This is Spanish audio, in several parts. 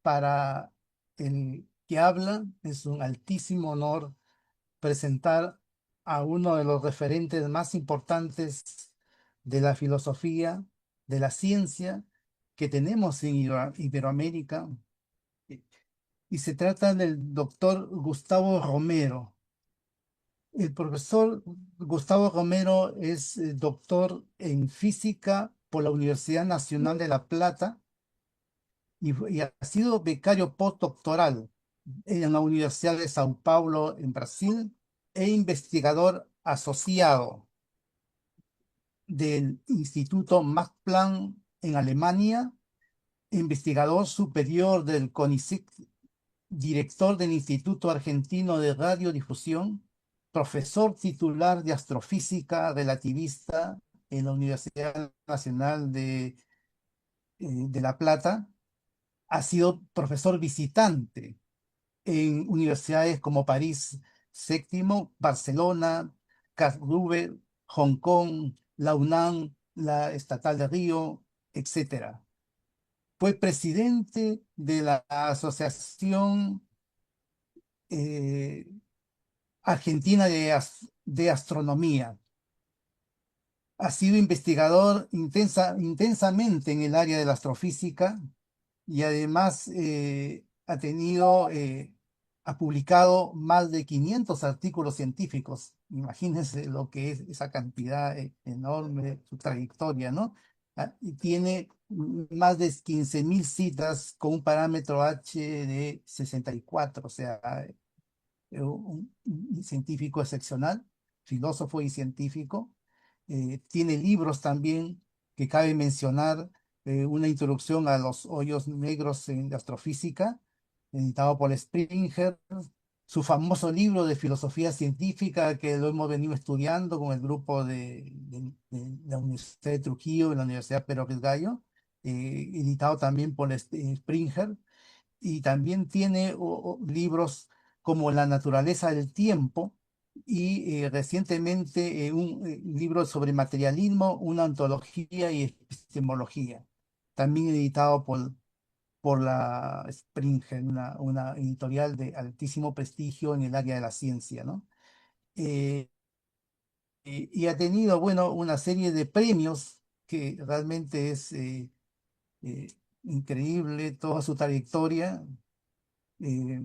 para el que habla es un altísimo honor presentar a uno de los referentes más importantes de la filosofía, de la ciencia que tenemos en Iberoamérica. Y y se trata del doctor Gustavo Romero. El profesor Gustavo Romero es doctor en física por la Universidad Nacional de La Plata y ha sido becario postdoctoral en la Universidad de Sao Paulo en Brasil e investigador asociado del Instituto Max Planck en Alemania, investigador superior del CONICET, director del Instituto Argentino de Radiodifusión, profesor titular de astrofísica relativista en la Universidad Nacional de La Plata. Ha sido profesor visitante en universidades como París VII, Barcelona, Karlsruhe, Hong Kong, la UNAM, la Estatal de Río, etcétera. Fue presidente de la Asociación eh, Argentina de Astronomía. Ha sido investigador intensamente en el área de la astrofísica y además ha publicado más de 500 artículos científicos. Imagínense lo que es esa cantidad enorme, su trayectoria, ¿no? Y tiene más de 15.000 citas con un parámetro H de 64, o sea, un científico excepcional, filósofo y científico. Tiene libros también que cabe mencionar, una introducción a los hoyos negros en astrofísica, editado por Springer, su famoso libro de filosofía científica que lo hemos venido estudiando con el grupo de la Universidad de Trujillo y la Universidad Pérez Gallo, editado también por Springer, y también tiene libros como La naturaleza del tiempo y recientemente un libro sobre materialismo, una ontología y epistemología, también editado por la Springer, una editorial de altísimo prestigio en el área de la ciencia, ¿no? Eh, y ha tenido, bueno, una serie de premios que realmente es eh, increíble toda su trayectoria. eh,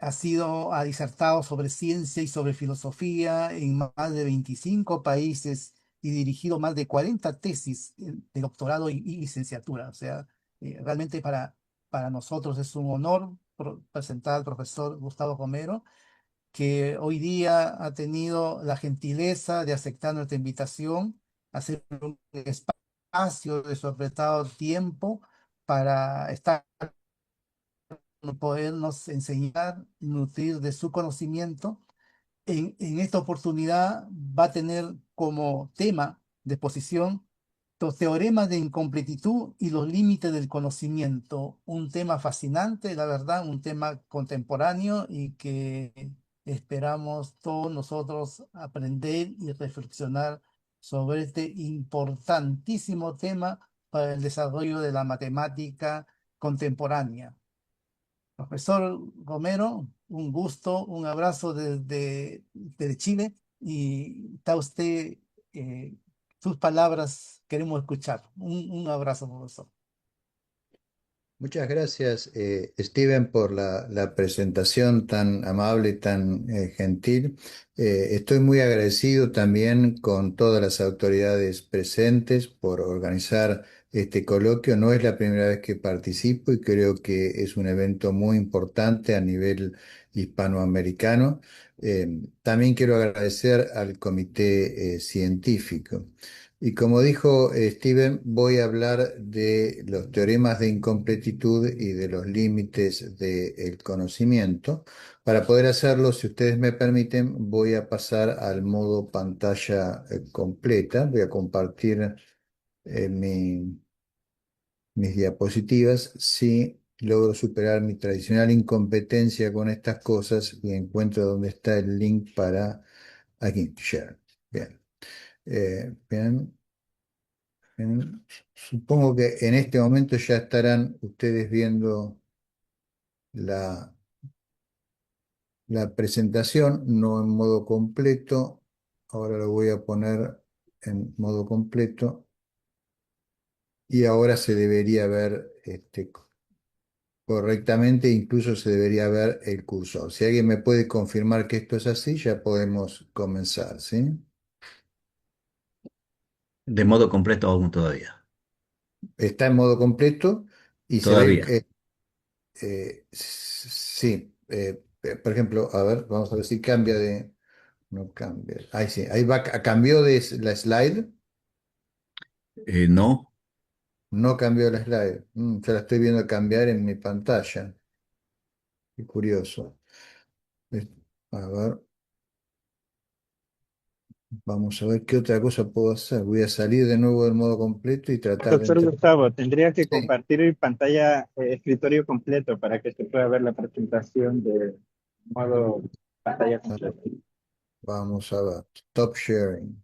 ha disertado sobre ciencia y sobre filosofía en más de 25 países y dirigido más de 40 tesis de doctorado y licenciatura. O sea, realmente para nosotros es un honor presentar al profesor Gustavo Romero, que hoy día ha tenido la gentileza de aceptar nuestra invitación, a hacer un espacio de su apretado tiempo para estar, podernos enseñar, nutrir de su conocimiento. En esta oportunidad va a tener como tema de exposición los teoremas de incompletitud y los límites del conocimiento. Un tema fascinante, la verdad, un tema contemporáneo y que esperamos todos nosotros aprender y reflexionar sobre este importantísimo tema para el desarrollo de la matemática contemporánea. Profesor Romero, un gusto, un abrazo desde Chile y está usted, eh, sus palabras queremos escuchar. Un abrazo, profesor. Muchas gracias, Steven, por la presentación tan amable y tan gentil. Estoy muy agradecido también con todas las autoridades presentes por organizar este coloquio. No es la primera vez que participo y creo que es un evento muy importante a nivel hispanoamericano. También quiero agradecer al comité científico. Y como dijo Steven, voy a hablar de los teoremas de incompletitud y de los límites del conocimiento. Para poder hacerlo, si ustedes me permiten, voy a pasar al modo pantalla completa. Voy a compartir mis diapositivas. Si logro superar mi tradicional incompetencia con estas cosas y encuentro dónde está el link para aquí, share. Bien. Bien. Supongo que en este momento ya estarán ustedes viendo. la, la presentación, no en modo completo. Ahora lo voy a poner en modo completo y ahora se debería ver correctamente, incluso se debería ver el cursor. Si alguien me puede confirmar que esto es así, ya podemos comenzar, ¿sí? De modo completo aún todavía. Está en modo completo y se ve, Todavía. sí, por ejemplo, a ver, vamos a ver si cambia de, no cambia, ahí sí, ahí va, cambió de la slide, No. no cambió la slide. Ya la estoy viendo cambiar en mi pantalla, qué curioso. Es- A ver, vamos a ver qué otra cosa puedo hacer. Voy a salir de nuevo del modo completo y tratar de Doctor entrar. Gustavo, tendría que Sí, compartir mi pantalla escritorio completo para que se pueda ver la presentación de modo pantalla completa. vamos a ver, stop sharing.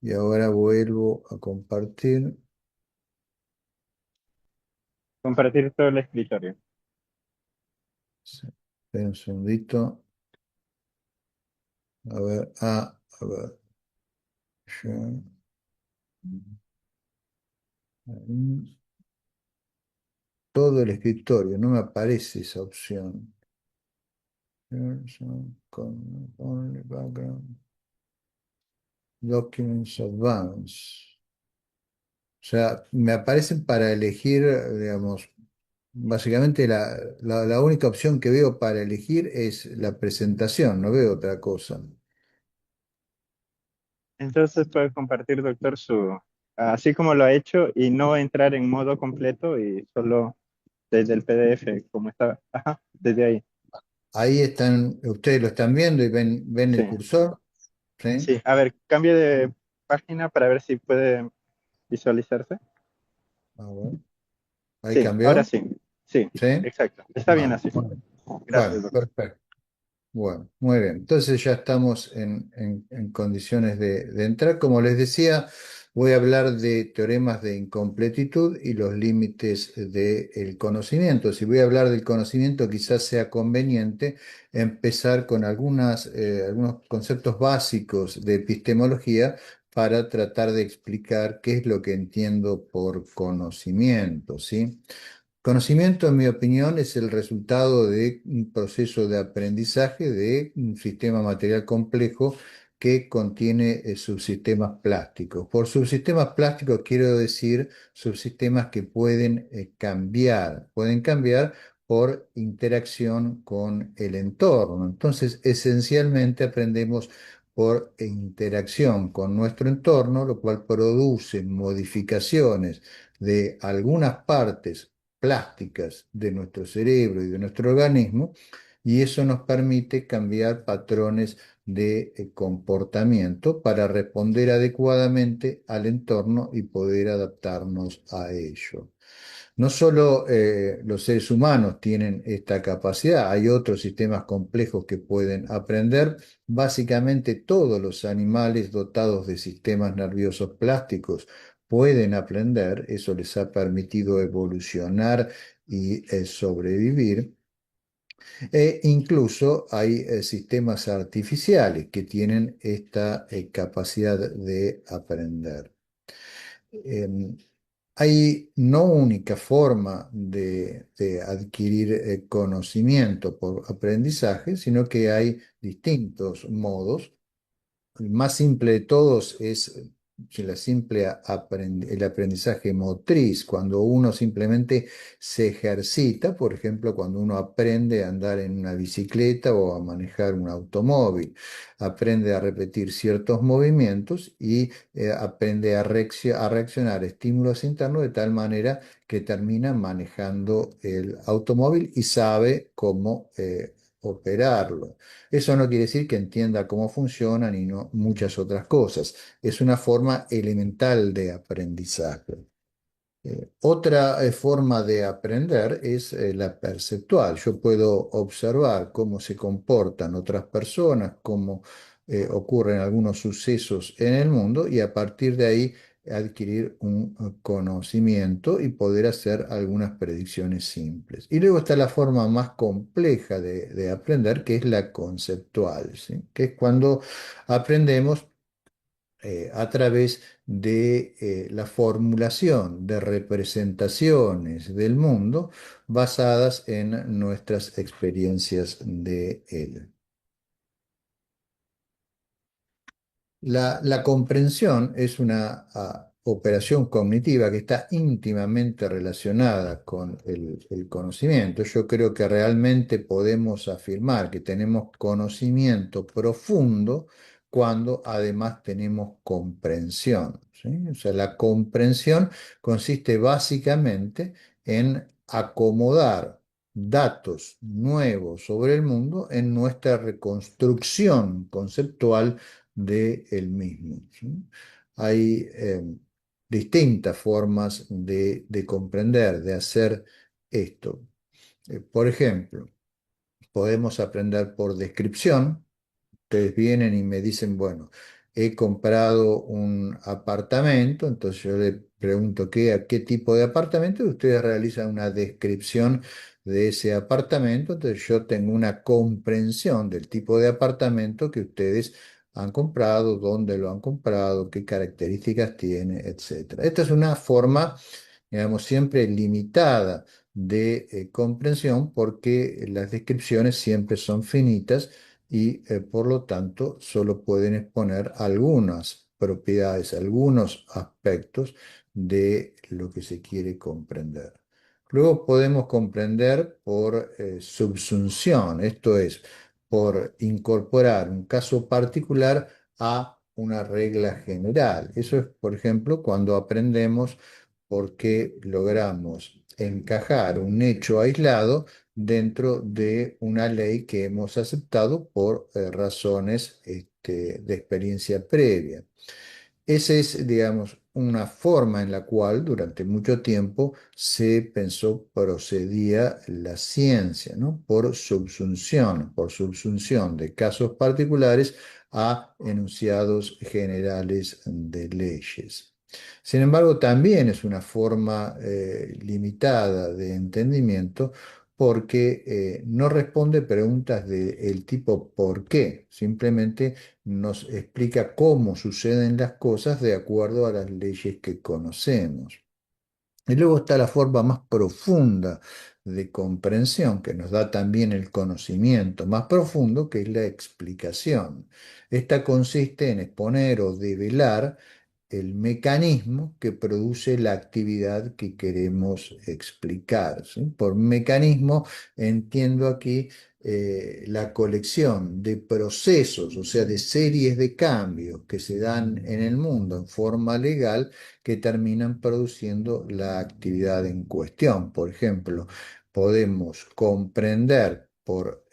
Y ahora vuelvo a compartir. Compartir todo el escritorio. Sí, espera un segundito. A ver, a ver. Share. Ahí. Todo el escritorio, no me aparece esa opción. Share, only background. Documents Advanced. O sea, me aparecen para elegir, digamos, básicamente la única opción que veo para elegir es la presentación, no veo otra cosa. Entonces puede compartir, doctor, así como lo ha hecho y no entrar en modo completo y solo desde el PDF, como está. Ajá, desde ahí. Ahí están, ustedes lo están viendo y ven Sí, el cursor, ¿sí? sí. A ver, cambie de página para ver si puede visualizarse. A ver, ahí Sí, ahora cambió, sí. Sí, ¿sí? exacto. Está bien Bueno, así. bueno, Gracias, bueno, doctor. perfecto. Bueno, muy bien. Entonces ya estamos en condiciones de entrar. Como les decía, voy a hablar de teoremas de incompletitud y los límites del conocimiento. Si voy a hablar del conocimiento, quizás sea conveniente empezar con algunos conceptos básicos de epistemología para tratar de explicar qué es lo que entiendo por conocimiento, ¿sí? Conocimiento, en mi opinión, es el resultado de un proceso de aprendizaje de un sistema material complejo que contiene subsistemas plásticos. Por subsistemas plásticos quiero decir subsistemas que pueden cambiar por interacción con el entorno. Entonces, esencialmente aprendemos por interacción con nuestro entorno, lo cual produce modificaciones de algunas partes plásticas de nuestro cerebro y de nuestro organismo, y eso nos permite cambiar patrones de comportamiento para responder adecuadamente al entorno y poder adaptarnos a ello. No solo los seres humanos tienen esta capacidad, hay otros sistemas complejos que pueden aprender. Básicamente todos los animales dotados de sistemas nerviosos plásticos pueden aprender, eso les ha permitido evolucionar y sobrevivir. E incluso hay sistemas artificiales que tienen esta capacidad de aprender. Em, Hay no única forma de adquirir conocimiento por aprendizaje, sino que hay distintos modos. El más simple de todos es el aprendizaje motriz, cuando uno simplemente se ejercita, por ejemplo, cuando uno aprende a andar en una bicicleta o a manejar un automóvil, aprende a repetir ciertos movimientos y aprende a reaccionar a estímulos internos de tal manera que termina manejando el automóvil y sabe cómo operarlo. Eso no quiere decir que entienda cómo funcionan y no muchas otras cosas. Es una forma elemental de aprendizaje. Otra forma de aprender es la perceptual. Yo puedo observar cómo se comportan otras personas, cómo ocurren algunos sucesos en el mundo y a partir de ahí adquirir un conocimiento y poder hacer algunas predicciones simples. Y luego está la forma más compleja de aprender, que es la conceptual, ¿sí? Que es cuando aprendemos a través de la formulación de representaciones del mundo basadas en nuestras experiencias de él. La comprensión es una operación cognitiva que está íntimamente relacionada con el conocimiento. Yo creo que realmente podemos afirmar que tenemos conocimiento profundo cuando además tenemos comprensión, ¿sí? O sea, la comprensión consiste básicamente en acomodar datos nuevos sobre el mundo en nuestra reconstrucción conceptual de el mismo, ¿sí? Hay distintas formas de comprender, de hacer esto. Por ejemplo, podemos aprender por descripción. Ustedes vienen y me dicen, bueno, he comprado un apartamento, entonces yo le pregunto a qué tipo de apartamento, y ustedes realizan una descripción de ese apartamento, entonces yo tengo una comprensión del tipo de apartamento que ustedes han comprado, dónde lo han comprado, qué características tiene, etcétera. Esta es una forma, digamos, siempre limitada de comprensión porque las descripciones siempre son finitas y por lo tanto solo pueden exponer algunas propiedades, algunos aspectos de lo que se quiere comprender. Luego podemos comprender por subsunción, esto es, por incorporar un caso particular a una regla general. Eso es, por ejemplo, cuando aprendemos por qué logramos encajar un hecho aislado dentro de una ley que hemos aceptado por razones de experiencia previa. Esa es, digamos, una forma en la cual durante mucho tiempo se pensó procedía la ciencia, ¿no? Por subsunción de casos particulares a enunciados generales de leyes. Sin embargo, también es una forma limitada de entendimiento porque no responde preguntas del tipo ¿por qué? Simplemente nos explica cómo suceden las cosas de acuerdo a las leyes que conocemos. Y luego está la forma más profunda de comprensión, que nos da también el conocimiento más profundo, que es la explicación. Esta consiste en exponer o develar el mecanismo que produce la actividad que queremos explicar, ¿sí? Por mecanismo entiendo aquí la colección de procesos, o sea, de series de cambios que se dan en el mundo en forma legal que terminan produciendo la actividad en cuestión. Por ejemplo, podemos comprender por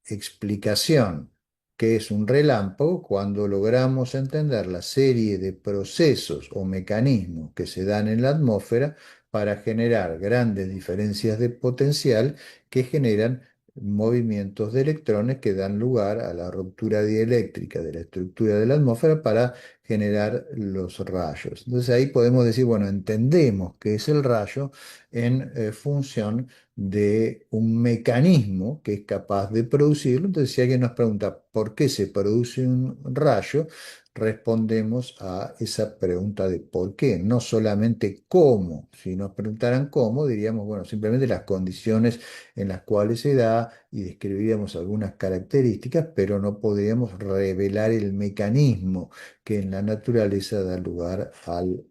explicación que es un relámpago cuando logramos entender la serie de procesos o mecanismos que se dan en la atmósfera para generar grandes diferencias de potencial que generan movimientos de electrones que dan lugar a la ruptura dieléctrica de la estructura de la atmósfera para generar los rayos. Entonces ahí podemos decir, bueno, entendemos qué es el rayo en función de un mecanismo que es capaz de producirlo. Entonces, si alguien nos pregunta por qué se produce un rayo, respondemos a esa pregunta de por qué, no solamente cómo. Si nos preguntaran cómo, diríamos, bueno, simplemente las condiciones en las cuales se da y describiríamos algunas características, pero no podríamos revelar el mecanismo que en la naturaleza da lugar al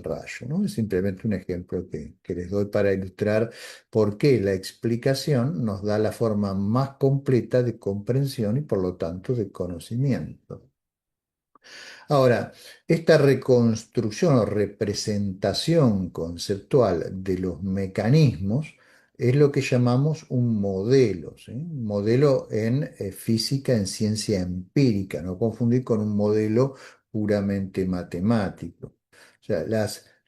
rayo, ¿no? Es simplemente un ejemplo que les doy para ilustrar por qué la explicación nos da la forma más completa de comprensión y por lo tanto de conocimiento. Ahora, esta reconstrucción o representación conceptual de los mecanismos es lo que llamamos un modelo, ¿sí? Un modelo en física, en ciencia empírica, no confundir con un modelo puramente matemático. O sea,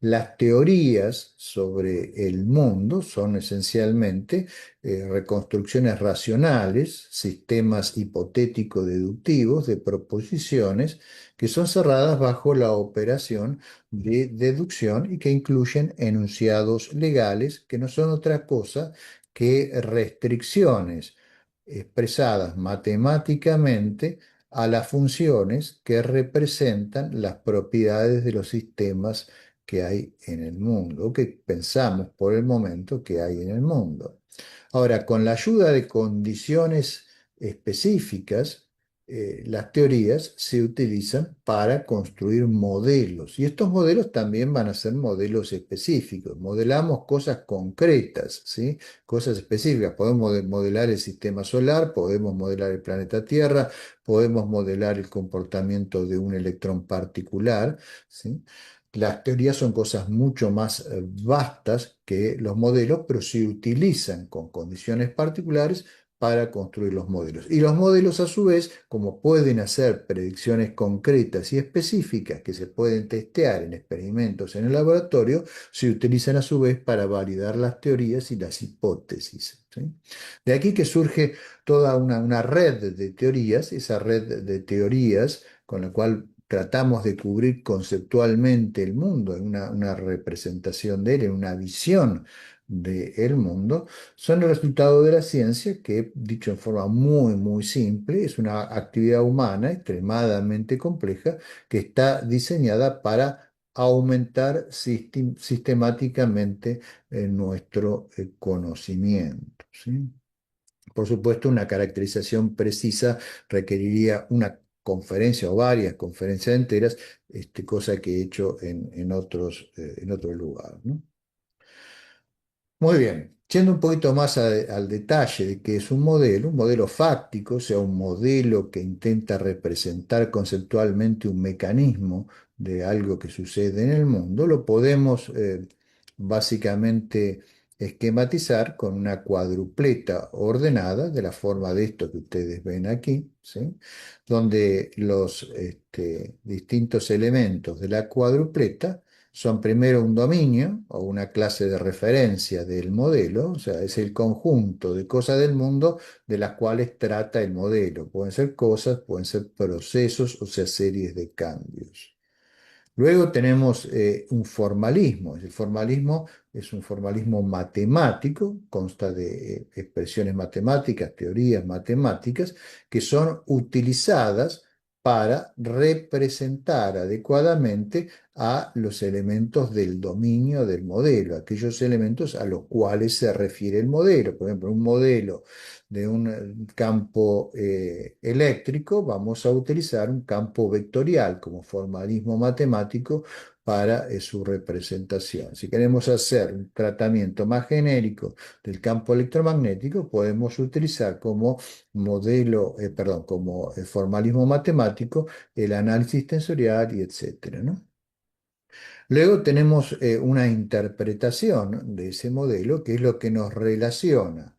Las teorías sobre el mundo son esencialmente reconstrucciones racionales, sistemas hipotético-deductivos de proposiciones que son cerradas bajo la operación de deducción y que incluyen enunciados legales que no son otra cosa que restricciones expresadas matemáticamente a las funciones que representan las propiedades de los sistemas que hay en el mundo, o que pensamos por el momento que hay en el mundo. Ahora, con la ayuda de condiciones específicas, las teorías se utilizan para construir modelos y estos modelos también van a ser modelos específicos. Modelamos cosas concretas, ¿sí? Cosas específicas. Podemos modelar el sistema solar, podemos modelar el planeta Tierra, podemos modelar el comportamiento de un electrón particular, ¿sí? Las teorías son cosas mucho más vastas que los modelos, pero se utilizan con condiciones particulares para construir los modelos. Y los modelos, a su vez, como pueden hacer predicciones concretas y específicas que se pueden testear en experimentos en el laboratorio, se utilizan a su vez para validar las teorías y las hipótesis, ¿sí? De aquí que surge toda una red de teorías, esa red de teorías con la cual tratamos de cubrir conceptualmente el mundo, en una representación de él, en una visión del mundo, son el resultado de la ciencia que, dicho en forma muy simple, es una actividad humana extremadamente compleja que está diseñada para aumentar sistemáticamente nuestro conocimiento, ¿sí? Por supuesto, una caracterización precisa requeriría una conferencia o varias conferencias enteras, cosa que he hecho en otro lugar, ¿no? Muy bien, yendo un poquito más al detalle de qué es un modelo fáctico, o sea, un modelo que intenta representar conceptualmente un mecanismo de algo que sucede en el mundo, lo podemos básicamente esquematizar con una cuadrupleta ordenada, de la forma de esto que ustedes ven aquí, ¿sí? Donde los distintos elementos de la cuadrupleta son primero un dominio o una clase de referencia del modelo, o sea, es el conjunto de cosas del mundo de las cuales trata el modelo. Pueden ser cosas, pueden ser procesos, o sea, series de cambios. Luego tenemos un formalismo. El formalismo es un formalismo matemático, consta de expresiones matemáticas, teorías matemáticas, que son utilizadas para representar adecuadamente a los elementos del dominio del modelo, aquellos elementos a los cuales se refiere el modelo. Por ejemplo, un modelo de un campo eléctrico, vamos a utilizar un campo vectorial como formalismo matemático para su representación. Si queremos hacer un tratamiento más genérico del campo electromagnético, podemos utilizar como modelo, perdón, como formalismo matemático el análisis tensorial y etcétera, ¿no? Luego tenemos una interpretación de ese modelo, que es lo que nos relaciona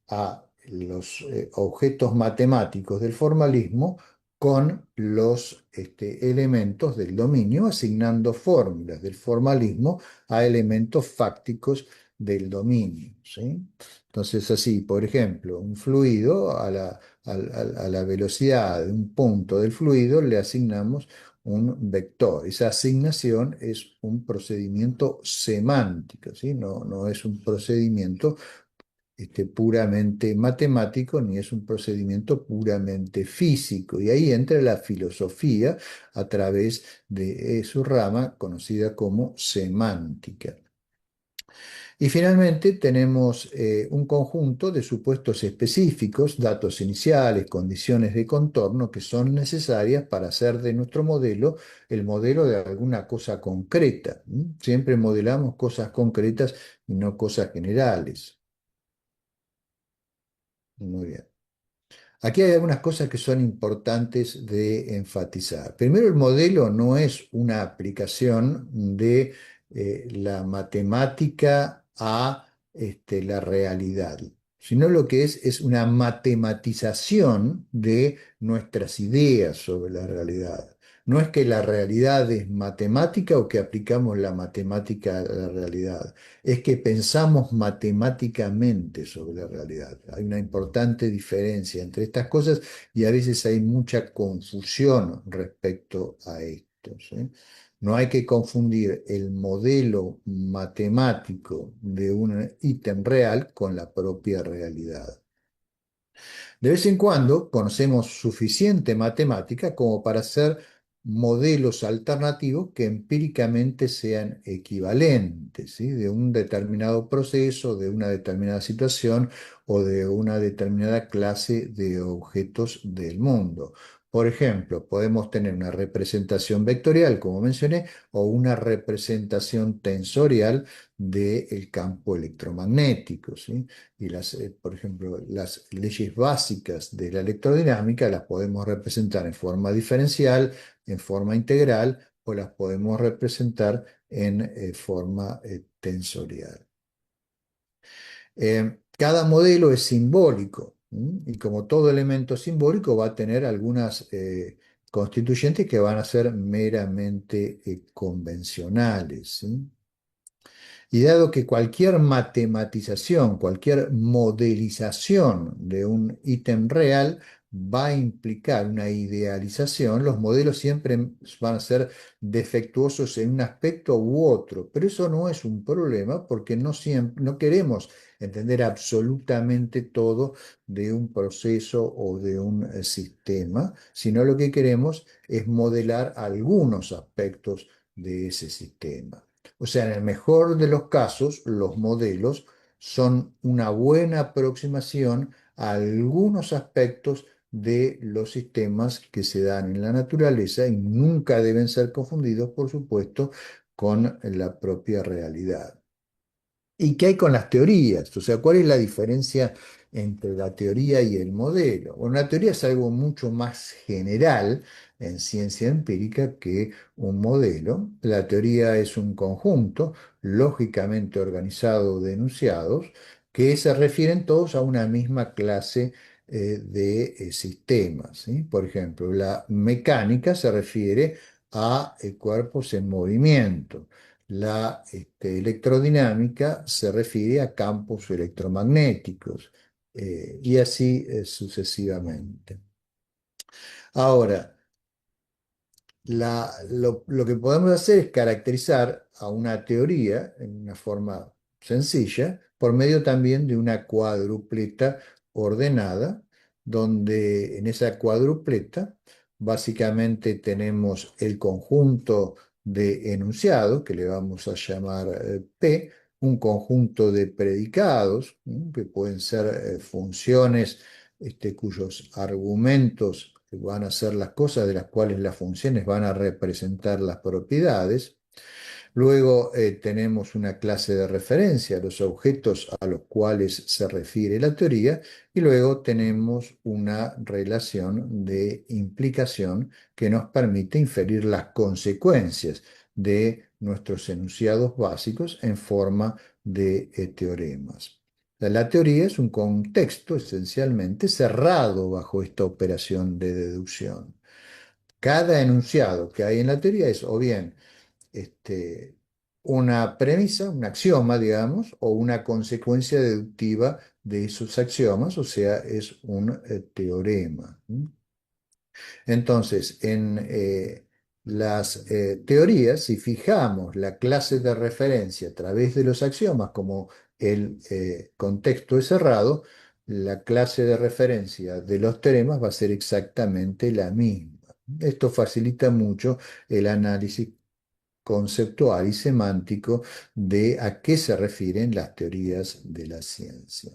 a los objetos matemáticos del formalismo con los elementos del dominio, asignando fórmulas del formalismo a elementos fácticos del dominio, ¿sí? Entonces, así, por ejemplo, un fluido a la velocidad de un punto del fluido le asignamos un vector. Esa asignación es un procedimiento semántico, ¿sí? No es un procedimiento puramente matemático, ni es un procedimiento puramente físico. Y ahí entra la filosofía a través de su rama conocida como semántica. Y finalmente tenemos un conjunto de supuestos específicos, datos iniciales, condiciones de contorno que son necesarias para hacer de nuestro modelo el modelo de alguna cosa concreta. Siempre modelamos cosas concretas y no cosas generales. Muy bien. Aquí hay algunas cosas que son importantes de enfatizar. Primero, el modelo no es una aplicación de la matemática a la realidad, sino lo que es una matematización de nuestras ideas sobre la realidad. No es que la realidad es matemática o que aplicamos la matemática a la realidad, es que pensamos matemáticamente sobre la realidad. Hay una importante diferencia entre estas cosas y a veces hay mucha confusión respecto a esto, ¿sí? No hay que confundir el modelo matemático de un ítem real con la propia realidad. De vez en cuando conocemos suficiente matemática como para hacer modelos alternativos que empíricamente sean equivalentes, ¿sí? De un determinado proceso, de una determinada situación o de una determinada clase de objetos del mundo. Por ejemplo, podemos tener una representación vectorial, como mencioné, o una representación tensorial del campo electromagnético, ¿sí? Y por ejemplo, las leyes básicas de la electrodinámica las podemos representar en forma diferencial, en forma integral, o las podemos representar en forma tensorial. Cada modelo es simbólico, ¿m? Y como todo elemento simbólico va a tener algunas constituyentes que van a ser meramente convencionales, ¿sí? Y dado que cualquier matematización, cualquier modelización de un ítem real va a implicar una idealización, los modelos siempre van a ser defectuosos en un aspecto u otro, pero eso no es un problema porque no queremos entender absolutamente todo de un proceso o de un sistema, sino lo que queremos es modelar algunos aspectos de ese sistema. O sea, en el mejor de los casos, los modelos son una buena aproximación a algunos aspectos de los sistemas que se dan en la naturaleza y nunca deben ser confundidos, por supuesto, con la propia realidad. ¿Y qué hay con las teorías? O sea, ¿cuál es la diferencia entre la teoría y el modelo? Bueno, la teoría es algo mucho más general en ciencia empírica que un modelo. La teoría es un conjunto lógicamente organizado de enunciados que se refieren todos a una misma clase de sistemas, ¿sí? Por ejemplo, la mecánica se refiere a cuerpos en movimiento. La electrodinámica se refiere a campos electromagnéticos y así sucesivamente. Ahora, lo que podemos hacer es caracterizar a una teoría en una forma sencilla por medio también de una cuadrupleta ordenada, donde en esa cuadrupleta básicamente tenemos el conjunto de enunciados, que le vamos a llamar P, un conjunto de predicados, que pueden ser funciones cuyos argumentos van a ser las cosas de las cuales las funciones van a representar las propiedades. Luego tenemos una clase de referencia, los objetos a los cuales se refiere la teoría, y luego tenemos una relación de implicación que nos permite inferir las consecuencias de nuestros enunciados básicos en forma de teoremas. La teoría es un contexto esencialmente cerrado bajo esta operación de deducción. Cada enunciado que hay en la teoría es o bien una premisa, un axioma, digamos, o una consecuencia deductiva de esos axiomas, o sea, es un teorema. Entonces, en las teorías, si fijamos la clase de referencia a través de los axiomas, como el contexto es cerrado, la clase de referencia de los teoremas va a ser exactamente la misma. Esto facilita mucho el análisis conceptual y semántico de a qué se refieren las teorías de la ciencia.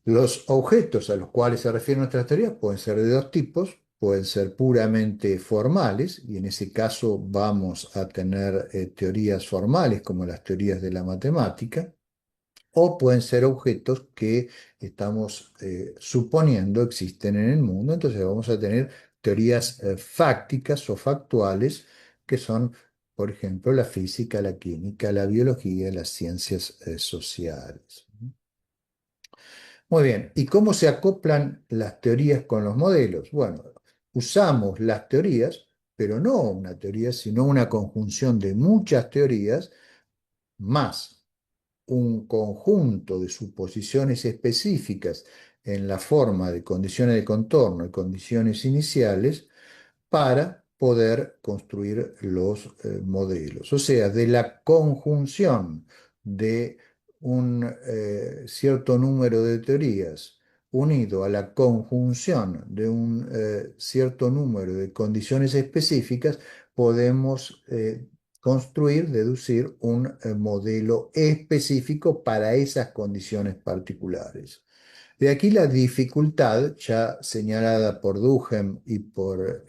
Los objetos a los cuales se refieren nuestras teorías pueden ser de dos tipos, pueden ser puramente formales, y en ese caso vamos a tener teorías formales como las teorías de la matemática, o pueden ser objetos que estamos suponiendo existen en el mundo. Entonces vamos a tener teorías fácticas o factuales que son, por ejemplo, la física, la química, la biología, las ciencias sociales. Muy bien, ¿y cómo se acoplan las teorías con los modelos? Bueno, usamos las teorías pero no una teoría, sino una conjunción de muchas teorías más un conjunto de suposiciones específicas en la forma de condiciones de contorno y condiciones iniciales para poder construir los modelos. O sea, de la conjunción de un cierto número de teorías unido a la conjunción de un cierto número de condiciones específicas, podemos construir, deducir un modelo específico para esas condiciones particulares. De aquí la dificultad, ya señalada por Duhem y por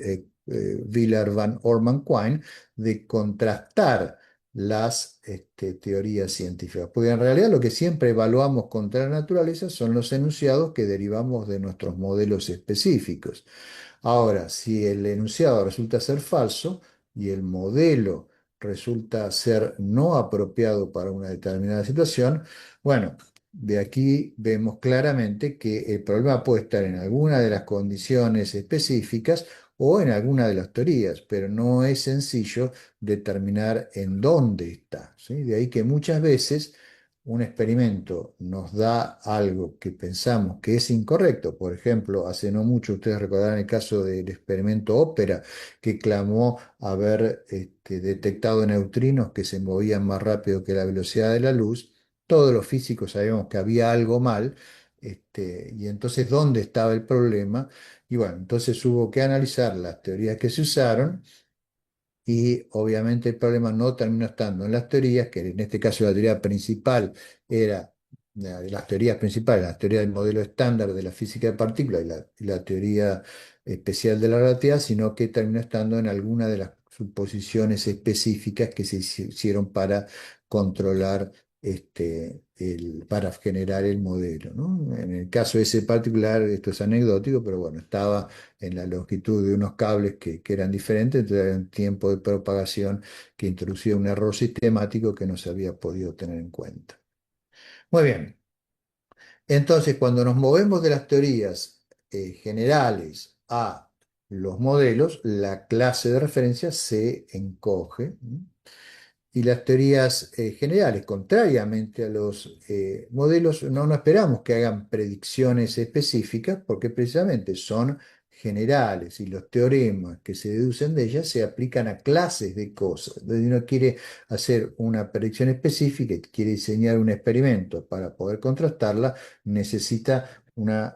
Wheeler van Orman Quine, de contrastar las teorías científicas. Porque en realidad lo que siempre evaluamos contra la naturaleza son los enunciados que derivamos de nuestros modelos específicos. Ahora, si el enunciado resulta ser falso y el modelo resulta ser no apropiado para una determinada situación, bueno, de aquí vemos claramente que el problema puede estar en alguna de las condiciones específicas o en alguna de las teorías, pero no es sencillo determinar en dónde está, ¿sí? De ahí que muchas veces un experimento nos da algo que pensamos que es incorrecto. Por ejemplo, hace no mucho, ustedes recordarán el caso del experimento Ópera, que clamó haber detectado neutrinos que se movían más rápido que la velocidad de la luz. Todos los físicos sabíamos que había algo mal, y entonces, ¿dónde estaba el problema? Y bueno, entonces hubo que analizar las teorías que se usaron y obviamente el problema no terminó estando en las teorías, que en este caso la teoría principal era, de las teorías principales, la teoría del modelo estándar de la física de partículas y la teoría especial de la relatividad, sino que terminó estando en alguna de las suposiciones específicas que se hicieron para controlar, para generar el modelo, ¿no? En el caso ese particular, esto es anecdótico, pero bueno, estaba en la longitud de unos cables que eran diferentes, entonces había un tiempo de propagación que introducía un error sistemático que no se había podido tener en cuenta. Muy bien, entonces cuando nos movemos de las teorías generales a los modelos, la clase de referencia se encoge. Y las teorías generales, contrariamente a los modelos, no esperamos que hagan predicciones específicas porque precisamente son generales y los teoremas que se deducen de ellas se aplican a clases de cosas. Entonces, uno quiere hacer una predicción específica y quiere diseñar un experimento para poder contrastarla, necesita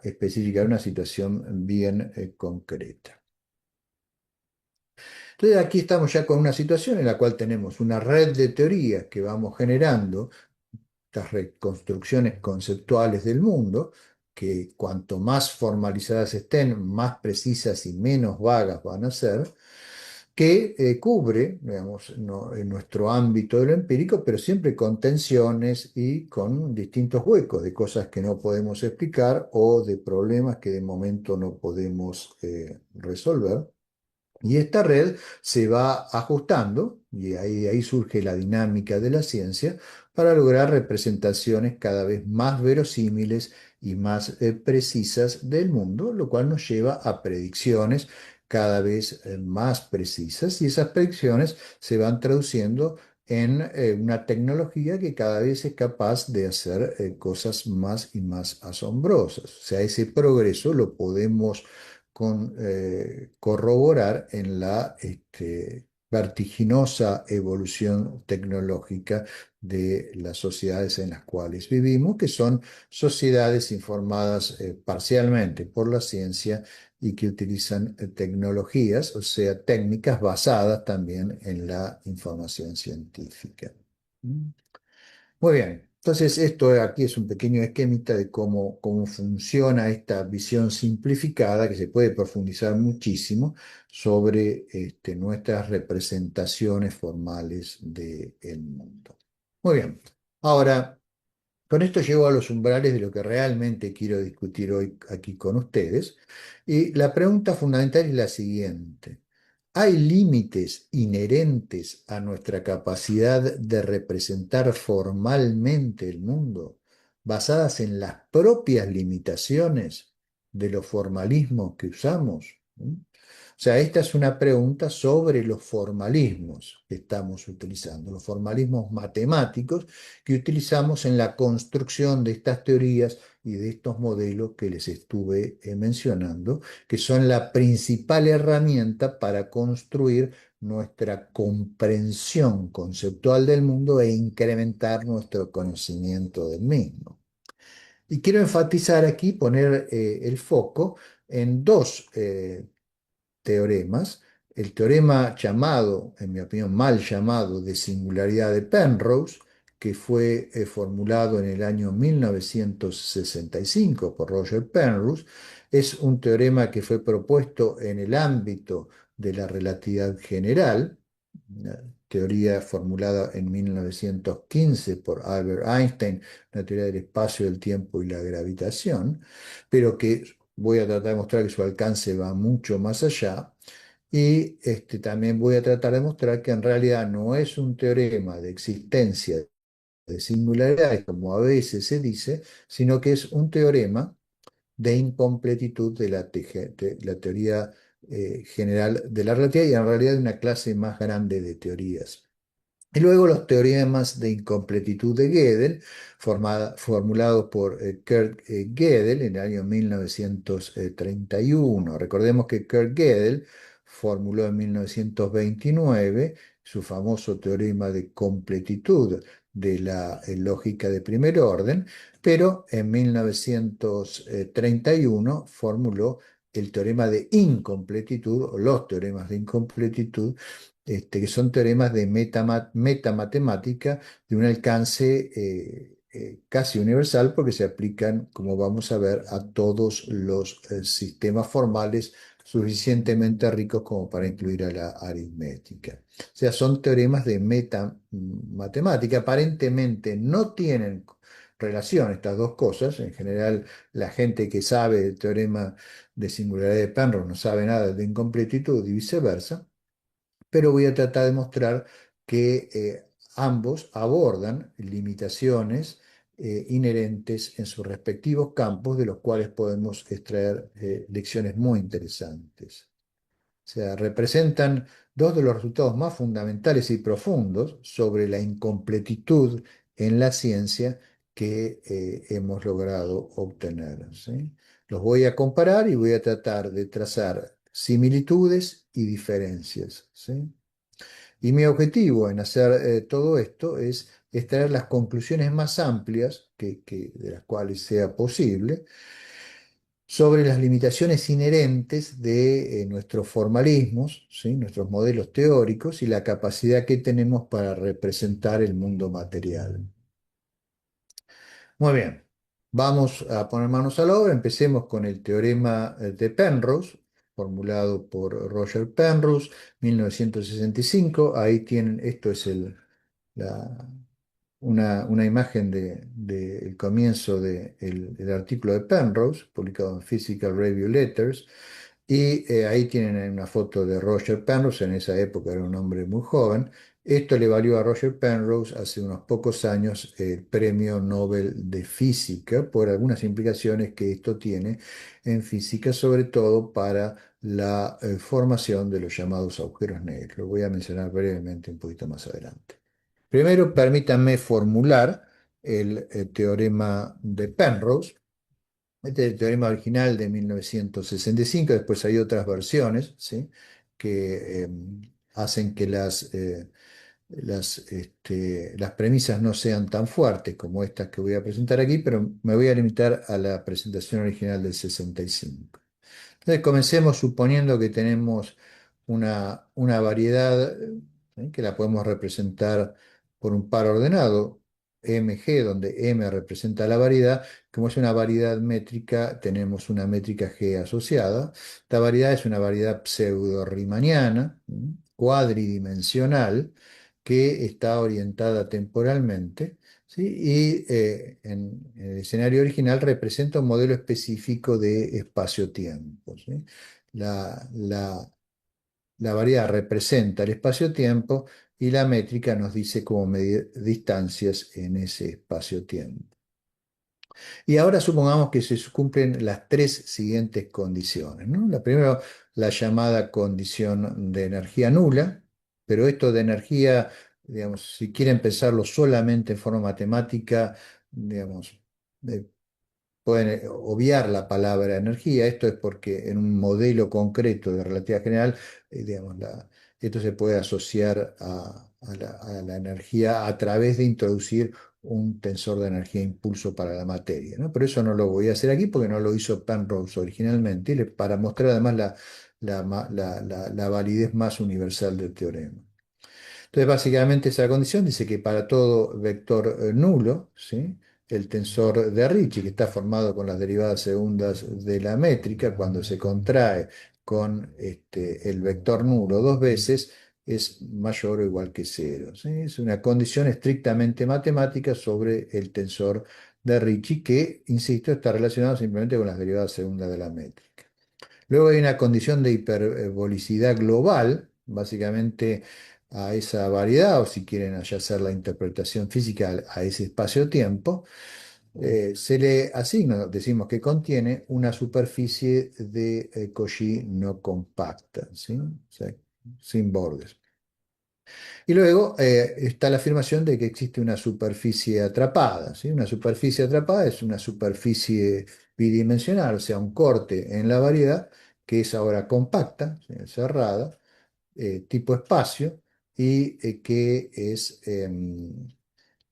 especificar una situación bien concreta. Entonces aquí estamos ya con una situación en la cual tenemos una red de teorías que vamos generando, estas reconstrucciones conceptuales del mundo, que cuanto más formalizadas estén, más precisas y menos vagas van a ser, que cubre, digamos, en nuestro ámbito de lo empírico, pero siempre con tensiones y con distintos huecos de cosas que no podemos explicar o de problemas que de momento no podemos resolver. Y esta red se va ajustando, y ahí surge la dinámica de la ciencia, para lograr representaciones cada vez más verosímiles y más precisas del mundo, lo cual nos lleva a predicciones cada vez más precisas, y esas predicciones se van traduciendo en una tecnología que cada vez es capaz de hacer cosas más y más asombrosas. O sea, ese progreso lo podemos corroborar en la vertiginosa evolución tecnológica de las sociedades en las cuales vivimos, que son sociedades informadas parcialmente por la ciencia y que utilizan tecnologías, o sea, técnicas basadas también en la información científica. Muy bien, entonces esto aquí es un pequeño esquemita de cómo funciona esta visión simplificada que se puede profundizar muchísimo sobre nuestras representaciones formales del mundo. Muy bien, ahora con esto llego a los umbrales de lo que realmente quiero discutir hoy aquí con ustedes y la pregunta fundamental es la siguiente. ¿Hay límites inherentes a nuestra capacidad de representar formalmente el mundo, basadas en las propias limitaciones de los formalismos que usamos? O sea, esta es una pregunta sobre los formalismos que estamos utilizando, los formalismos matemáticos que utilizamos en la construcción de estas teorías y de estos modelos que les estuve mencionando, que son la principal herramienta para construir nuestra comprensión conceptual del mundo e incrementar nuestro conocimiento del mismo. Y quiero enfatizar aquí, poner el foco en dos teoremas. El teorema llamado, en mi opinión, mal llamado, de singularidad de Penrose, que fue formulado en el año 1965 por Roger Penrose, es un teorema que fue propuesto en el ámbito de la relatividad general, una teoría formulada en 1915 por Albert Einstein, una teoría del espacio, del tiempo y la gravitación, pero que voy a tratar de mostrar que su alcance va mucho más allá. Y también voy a tratar de mostrar que en realidad no es un teorema de existencia de singularidades, como a veces se dice, sino que es un teorema de incompletitud de la teoría general de la relatividad y en realidad de una clase más grande de teorías. Y luego los teoremas de incompletitud de Gödel, formulados por Kurt Gödel en el año 1931. Recordemos que Kurt Gödel formuló en 1929 su famoso teorema de completitud de la lógica de primer orden, pero en 1931 formuló el teorema de incompletitud, o los teoremas de incompletitud, que son teoremas de metamatemática de un alcance casi universal porque se aplican, como vamos a ver, a todos los sistemas formales suficientemente ricos como para incluir a la aritmética. O sea, son teoremas de metamatemática. Aparentemente no tienen relación estas dos cosas. En general, la gente que sabe el teorema de singularidad de Penrose no sabe nada de incompletitud y viceversa, pero voy a tratar de mostrar que ambos abordan limitaciones inherentes en sus respectivos campos, de los cuales podemos extraer lecciones muy interesantes. O sea, representan dos de los resultados más fundamentales y profundos sobre la incompletitud en la ciencia que hemos logrado obtener, ¿sí? Los voy a comparar y voy a tratar de trazar similitudes y diferencias, ¿sí? Y mi objetivo en hacer todo esto es extraer las conclusiones más amplias de las cuales sea posible sobre las limitaciones inherentes de nuestros formalismos, ¿sí? Nuestros modelos teóricos y la capacidad que tenemos para representar el mundo material. Muy bien, vamos a poner manos a la obra. Empecemos con el teorema de Penrose, formulado por Roger Penrose, 1965. Ahí tienen, esto es la, una imagen del comienzo del artículo de Penrose, publicado en Physical Review Letters, y ahí tienen una foto de Roger Penrose. En esa época era un hombre muy joven. Esto le valió a Roger Penrose hace unos pocos años el Premio Nobel de Física por algunas implicaciones que esto tiene en física, sobre todo para la formación de los llamados agujeros negros. Lo voy a mencionar brevemente un poquito más adelante. Primero, permítanme formular el teorema de Penrose. Este es el teorema original de 1965. Después hay otras versiones, ¿sí? Que hacen que las premisas no sean tan fuertes como estas que voy a presentar aquí, pero me voy a limitar a la presentación original del 65. Entonces, comencemos suponiendo que tenemos una variedad que la podemos representar por un par ordenado, mg, donde m representa la variedad. Como es una variedad métrica, tenemos una métrica g asociada. Esta variedad es una variedad pseudo-riemanniana, cuadridimensional, que está orientada temporalmente, ¿sí? Y en el escenario original representa un modelo específico de espacio-tiempo, ¿sí? La, la- la variedad representa el espacio-tiempo y la métrica nos dice cómo medir distancias en ese espacio-tiempo. Y ahora supongamos que se cumplen las tres siguientes condiciones, ¿no? La primera, la llamada condición de energía nula, pero esto de energía, digamos, si quieren pensarlo solamente en forma matemática, digamos, eh, pueden obviar la palabra energía. Esto es porque en un modelo concreto de relatividad general, digamos, esto se puede asociar a la energía a través de introducir un tensor de energía impulso para la materia, ¿no? Pero eso no lo voy a hacer aquí porque no lo hizo Penrose originalmente, para mostrar además la validez más universal del teorema. Entonces, básicamente esa condición dice que para todo vector nulo, ¿sí? El tensor de Ricci, que está formado con las derivadas segundas de la métrica, cuando se contrae con el vector nulo dos veces, es mayor o igual que cero, ¿sí? Es una condición estrictamente matemática sobre el tensor de Ricci que, insisto, está relacionado simplemente con las derivadas segundas de la métrica. Luego hay una condición de hiperbolicidad global, básicamente a esa variedad, o si quieren allá hacer la interpretación física a ese espacio-tiempo, se le asigna, decimos que contiene una superficie de Cauchy no compacta, ¿sí? O sea, sin bordes. Y luego está la afirmación de que existe una superficie atrapada, ¿sí? Una superficie atrapada es una superficie bidimensional, o sea, un corte en la variedad que es ahora compacta, ¿sí? Cerrada, tipo espacio, y que es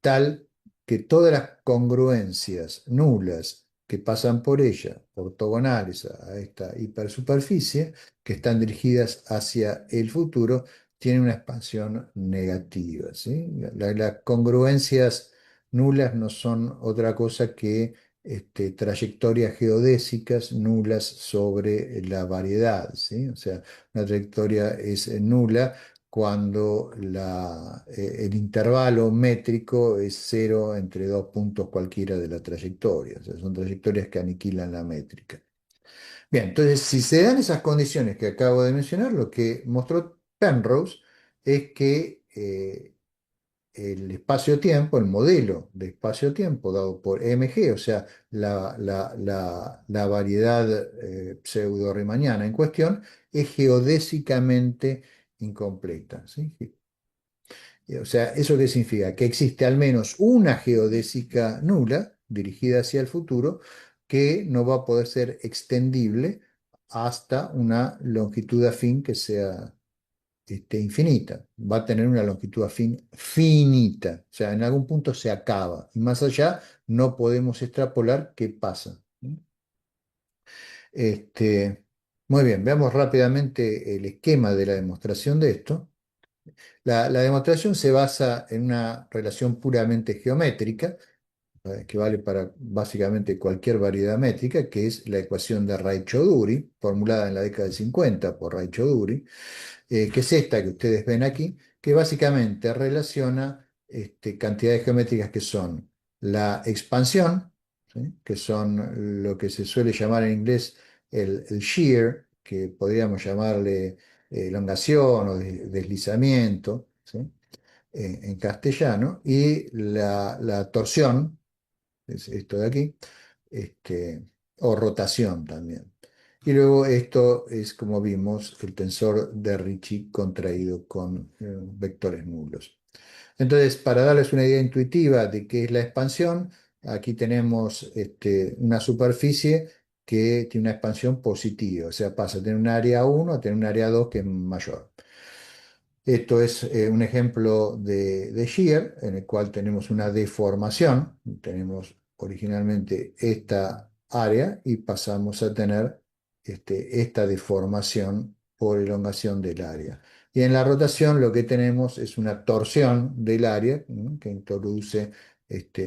tal que todas las congruencias nulas que pasan por ella, ortogonales a esta hipersuperficie, que están dirigidas hacia el futuro, tienen una expansión negativa, ¿sí? Las congruencias nulas no son otra cosa que trayectorias geodésicas nulas sobre la variedad, ¿sí? O sea, una trayectoria es nula cuando el intervalo métrico es cero entre dos puntos cualquiera de la trayectoria. O sea, son trayectorias que aniquilan la métrica. Bien, entonces, si se dan esas condiciones que acabo de mencionar, lo que mostró Penrose es que el espacio-tiempo, el modelo de espacio-tiempo dado por mg, o sea, la variedad pseudo-riemanniana en cuestión, es geodésicamente incompleta, ¿sí? O sea, ¿eso qué significa? Que existe al menos una geodésica nula dirigida hacia el futuro que no va a poder ser extendible hasta una longitud afín que sea infinita. Va a tener una longitud afín finita. O sea, en algún punto se acaba. Y más allá no podemos extrapolar qué pasa. Este, muy bien, veamos rápidamente el esquema de la demostración de esto. La demostración se basa en una relación puramente geométrica, que vale para básicamente cualquier variedad métrica, que es la ecuación de Raychaudhuri, formulada en la década del 50 por Raychaudhuri, que es esta que ustedes ven aquí, que básicamente relaciona cantidades geométricas que son la expansión, ¿sí? Que son lo que se suele llamar en inglés el shear, que podríamos llamarle elongación o deslizamiento, ¿sí? En castellano, y la torsión, es esto de aquí, este, o rotación también. Y luego esto es, como vimos, el tensor de Ricci contraído con vectores nulos. Entonces, para darles una idea intuitiva de qué es la expansión, aquí tenemos una superficie que tiene una expansión positiva, o sea, pasa de tener un área 1 a tener un área 2 que es mayor. Esto es un ejemplo de shear, en el cual tenemos una deformación. Tenemos originalmente esta área y pasamos a tener esta deformación por elongación del área. Y en la rotación lo que tenemos es una torsión del área, ¿no? Que introduce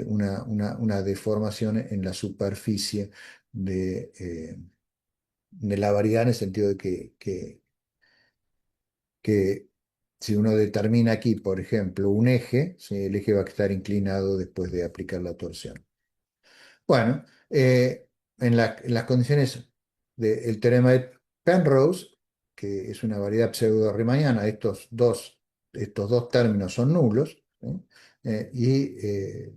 una deformación en la superficie de la variedad, en el sentido de que si uno determina aquí, por ejemplo, un eje, ¿sí? El eje va a estar inclinado después de aplicar la torsión. Bueno, en las condiciones del teorema de Penrose, que es una variedad pseudo-riemanniana, estos dos términos son nulos, ¿sí?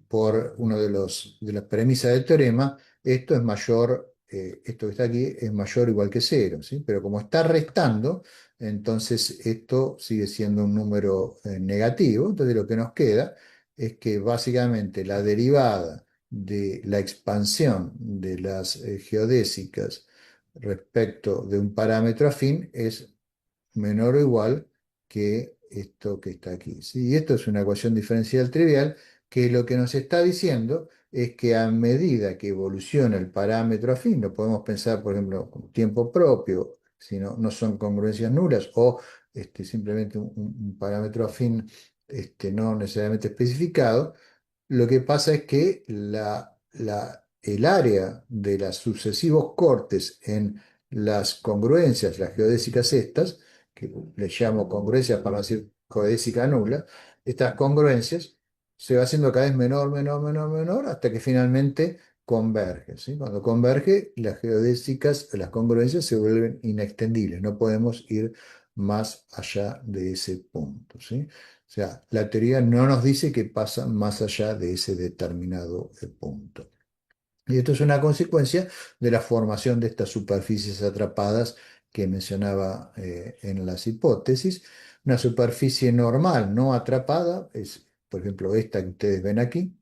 Por una de las premisas del teorema, esto es mayor, esto que está aquí es mayor o igual que cero, ¿sí? Pero como está restando, entonces esto sigue siendo un número negativo. Entonces lo que nos queda es que básicamente la derivada de la expansión de las geodésicas respecto de un parámetro afín es menor o igual que esto que está aquí, ¿sí? Y esto es una ecuación diferencial trivial que lo que nos está diciendo es que a medida que evoluciona el parámetro afín, lo podemos pensar, por ejemplo, como tiempo propio, si no son congruencias nulas, o simplemente un parámetro afín no necesariamente especificado. Lo que pasa es que el área de los sucesivos cortes en las congruencias, las geodésicas estas, que le llamo congruencias para no decir geodésica nula, estas congruencias se va haciendo cada vez menor, menor, menor, menor, hasta que finalmente converge, ¿sí? Cuando converge, las geodésicas, las congruencias se vuelven inextendibles, no podemos ir más allá de ese punto, ¿sí? O sea, la teoría no nos dice que pasa más allá de ese determinado punto. Y esto es una consecuencia de la formación de estas superficies atrapadas que mencionaba en las hipótesis. Una superficie normal no atrapada es, por ejemplo, esta que ustedes ven aquí.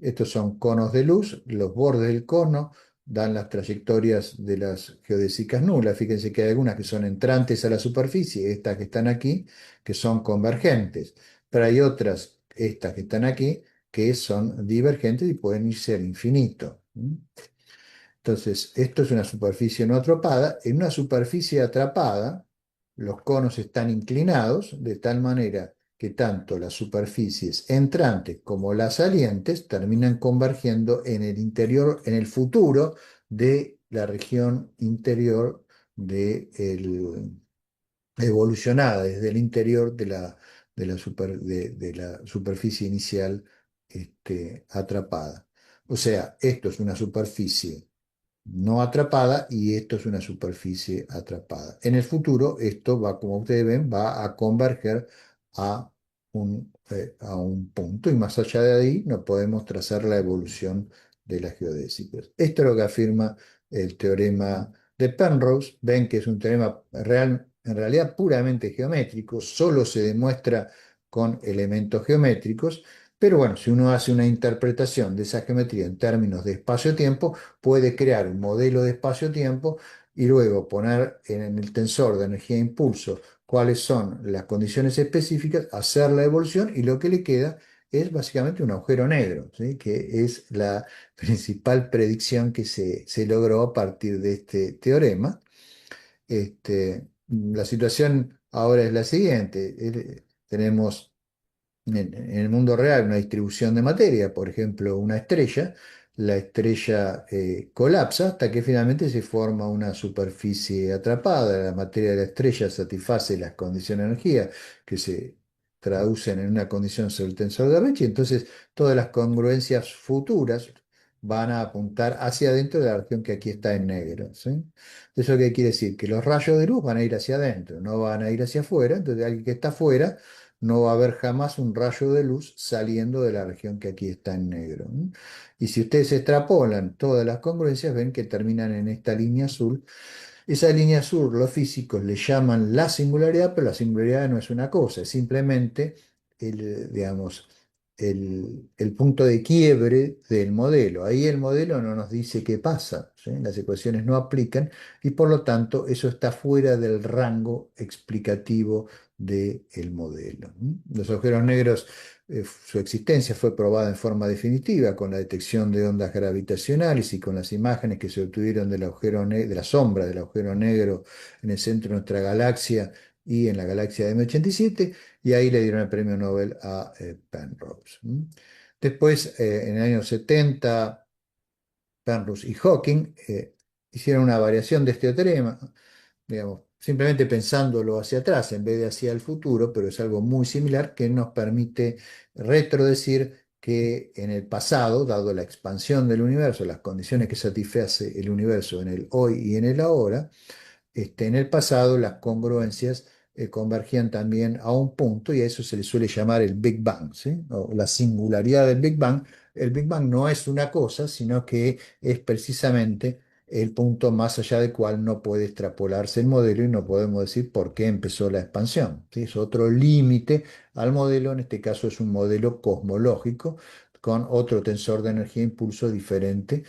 Estos son conos de luz. Los bordes del cono dan las trayectorias de las geodésicas nulas. Fíjense que hay algunas que son entrantes a la superficie, estas que están aquí, que son convergentes. Pero hay otras, estas que están aquí, que son divergentes y pueden ser infinitos. Entonces, esto es una superficie no atrapada. En una superficie atrapada, los conos están inclinados de tal manera que tanto las superficies entrantes como las salientes terminan convergiendo en el interior, en el futuro de la región interior evolucionada desde el interior de la superficie inicial atrapada. O sea, esto es una superficie no atrapada y esto es una superficie atrapada. En el futuro, esto va, como ustedes ven, va a converger a un punto y más allá de ahí no podemos trazar la evolución de las geodésicas. Esto es lo que afirma el teorema de Penrose. Ven que es un teorema en realidad puramente geométrico, solo se demuestra con elementos geométricos, pero bueno, si uno hace una interpretación de esa geometría en términos de espacio-tiempo, puede crear un modelo de espacio-tiempo y luego poner en el tensor de energía e impulso cuáles son las condiciones específicas, hacer la evolución y lo que le queda es básicamente un agujero negro, ¿sí? Que es la principal predicción que se logró a partir de este teorema. La situación ahora es la siguiente. Tenemos en el mundo real una distribución de materia, por ejemplo, una estrella. La estrella colapsa hasta que finalmente se forma una superficie atrapada. La materia de la estrella satisface las condiciones de energía que se traducen en una condición sobre el tensor de Ricci. Entonces, todas las congruencias futuras van a apuntar hacia adentro de la región que aquí está en negro, ¿sí? ¿Eso qué quiere decir? Que los rayos de luz van a ir hacia adentro, no van a ir hacia afuera. Entonces, alguien que está afuera no va a haber jamás un rayo de luz saliendo de la región que aquí está en negro. Y si ustedes extrapolan todas las congruencias, ven que terminan en esta línea azul. Esa línea azul los físicos le llaman la singularidad, pero la singularidad no es una cosa, es simplemente digamos, el punto de quiebre del modelo. Ahí el modelo no nos dice qué pasa, ¿sí? Las ecuaciones no aplican y por lo tanto eso está fuera del rango explicativo del modelo. Los agujeros negros, su existencia fue probada en forma definitiva con la detección de ondas gravitacionales y con las imágenes que se obtuvieron del agujero de la sombra del agujero negro en el centro de nuestra galaxia y en la galaxia de M87, y ahí le dieron el premio Nobel a Penrose. Después, en el año 70, Penrose y Hawking hicieron una variación de este teorema, digamos, simplemente pensándolo hacia atrás en vez de hacia el futuro, pero es algo muy similar que nos permite retrodecir que en el pasado, dado la expansión del universo, las condiciones que satisface el universo en el hoy y en el ahora, en el pasado las congruencias convergían también a un punto y a eso se le suele llamar el Big Bang, ¿sí? O la singularidad del Big Bang. El Big Bang no es una cosa, sino que es precisamente el punto más allá del cual no puede extrapolarse el modelo y no podemos decir por qué empezó la expansión, ¿sí? Es otro límite al modelo, en este caso es un modelo cosmológico con otro tensor de energía e impulso diferente,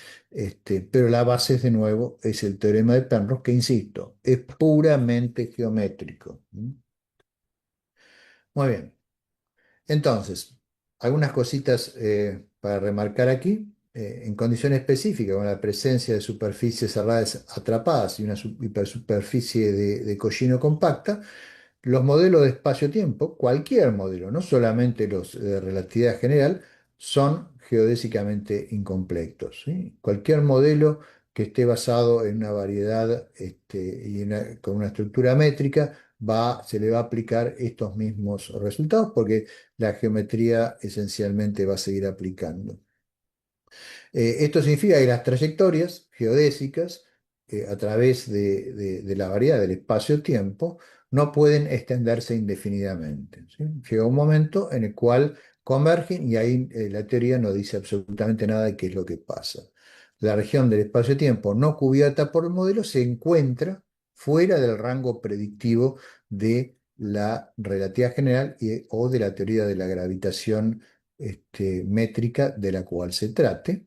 pero la base, de nuevo, es el teorema de Penrose, que, insisto, es puramente geométrico. Muy bien. Entonces, algunas cositas para remarcar aquí. En condiciones específicas, con la presencia de superficies cerradas atrapadas y una hipersuperficie de Cosino compacta, los modelos de espacio-tiempo, cualquier modelo, no solamente los de relatividad general, son geodésicamente incompletos, ¿sí? Cualquier modelo que esté basado en una variedad con una estructura métrica se le va a aplicar estos mismos resultados porque la geometría esencialmente va a seguir aplicando. Esto significa que las trayectorias geodésicas a través de la variedad del espacio-tiempo no pueden extenderse indefinidamente, ¿sí? Llega un momento en el cual convergen y ahí la teoría no dice absolutamente nada de qué es lo que pasa. La región del espacio-tiempo no cubierta por el modelo se encuentra fuera del rango predictivo de la relatividad general o de la teoría de la gravitación métrica de la cual se trate.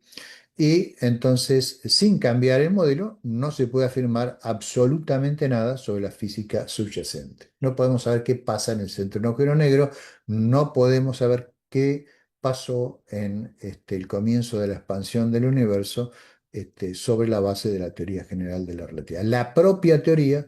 Y entonces, sin cambiar el modelo, no se puede afirmar absolutamente nada sobre la física subyacente. No podemos saber qué pasa en el centro de un agujero negro, no podemos saber qué pasó en el comienzo de la expansión del universo sobre la base de la teoría general de la relatividad. La propia teoría,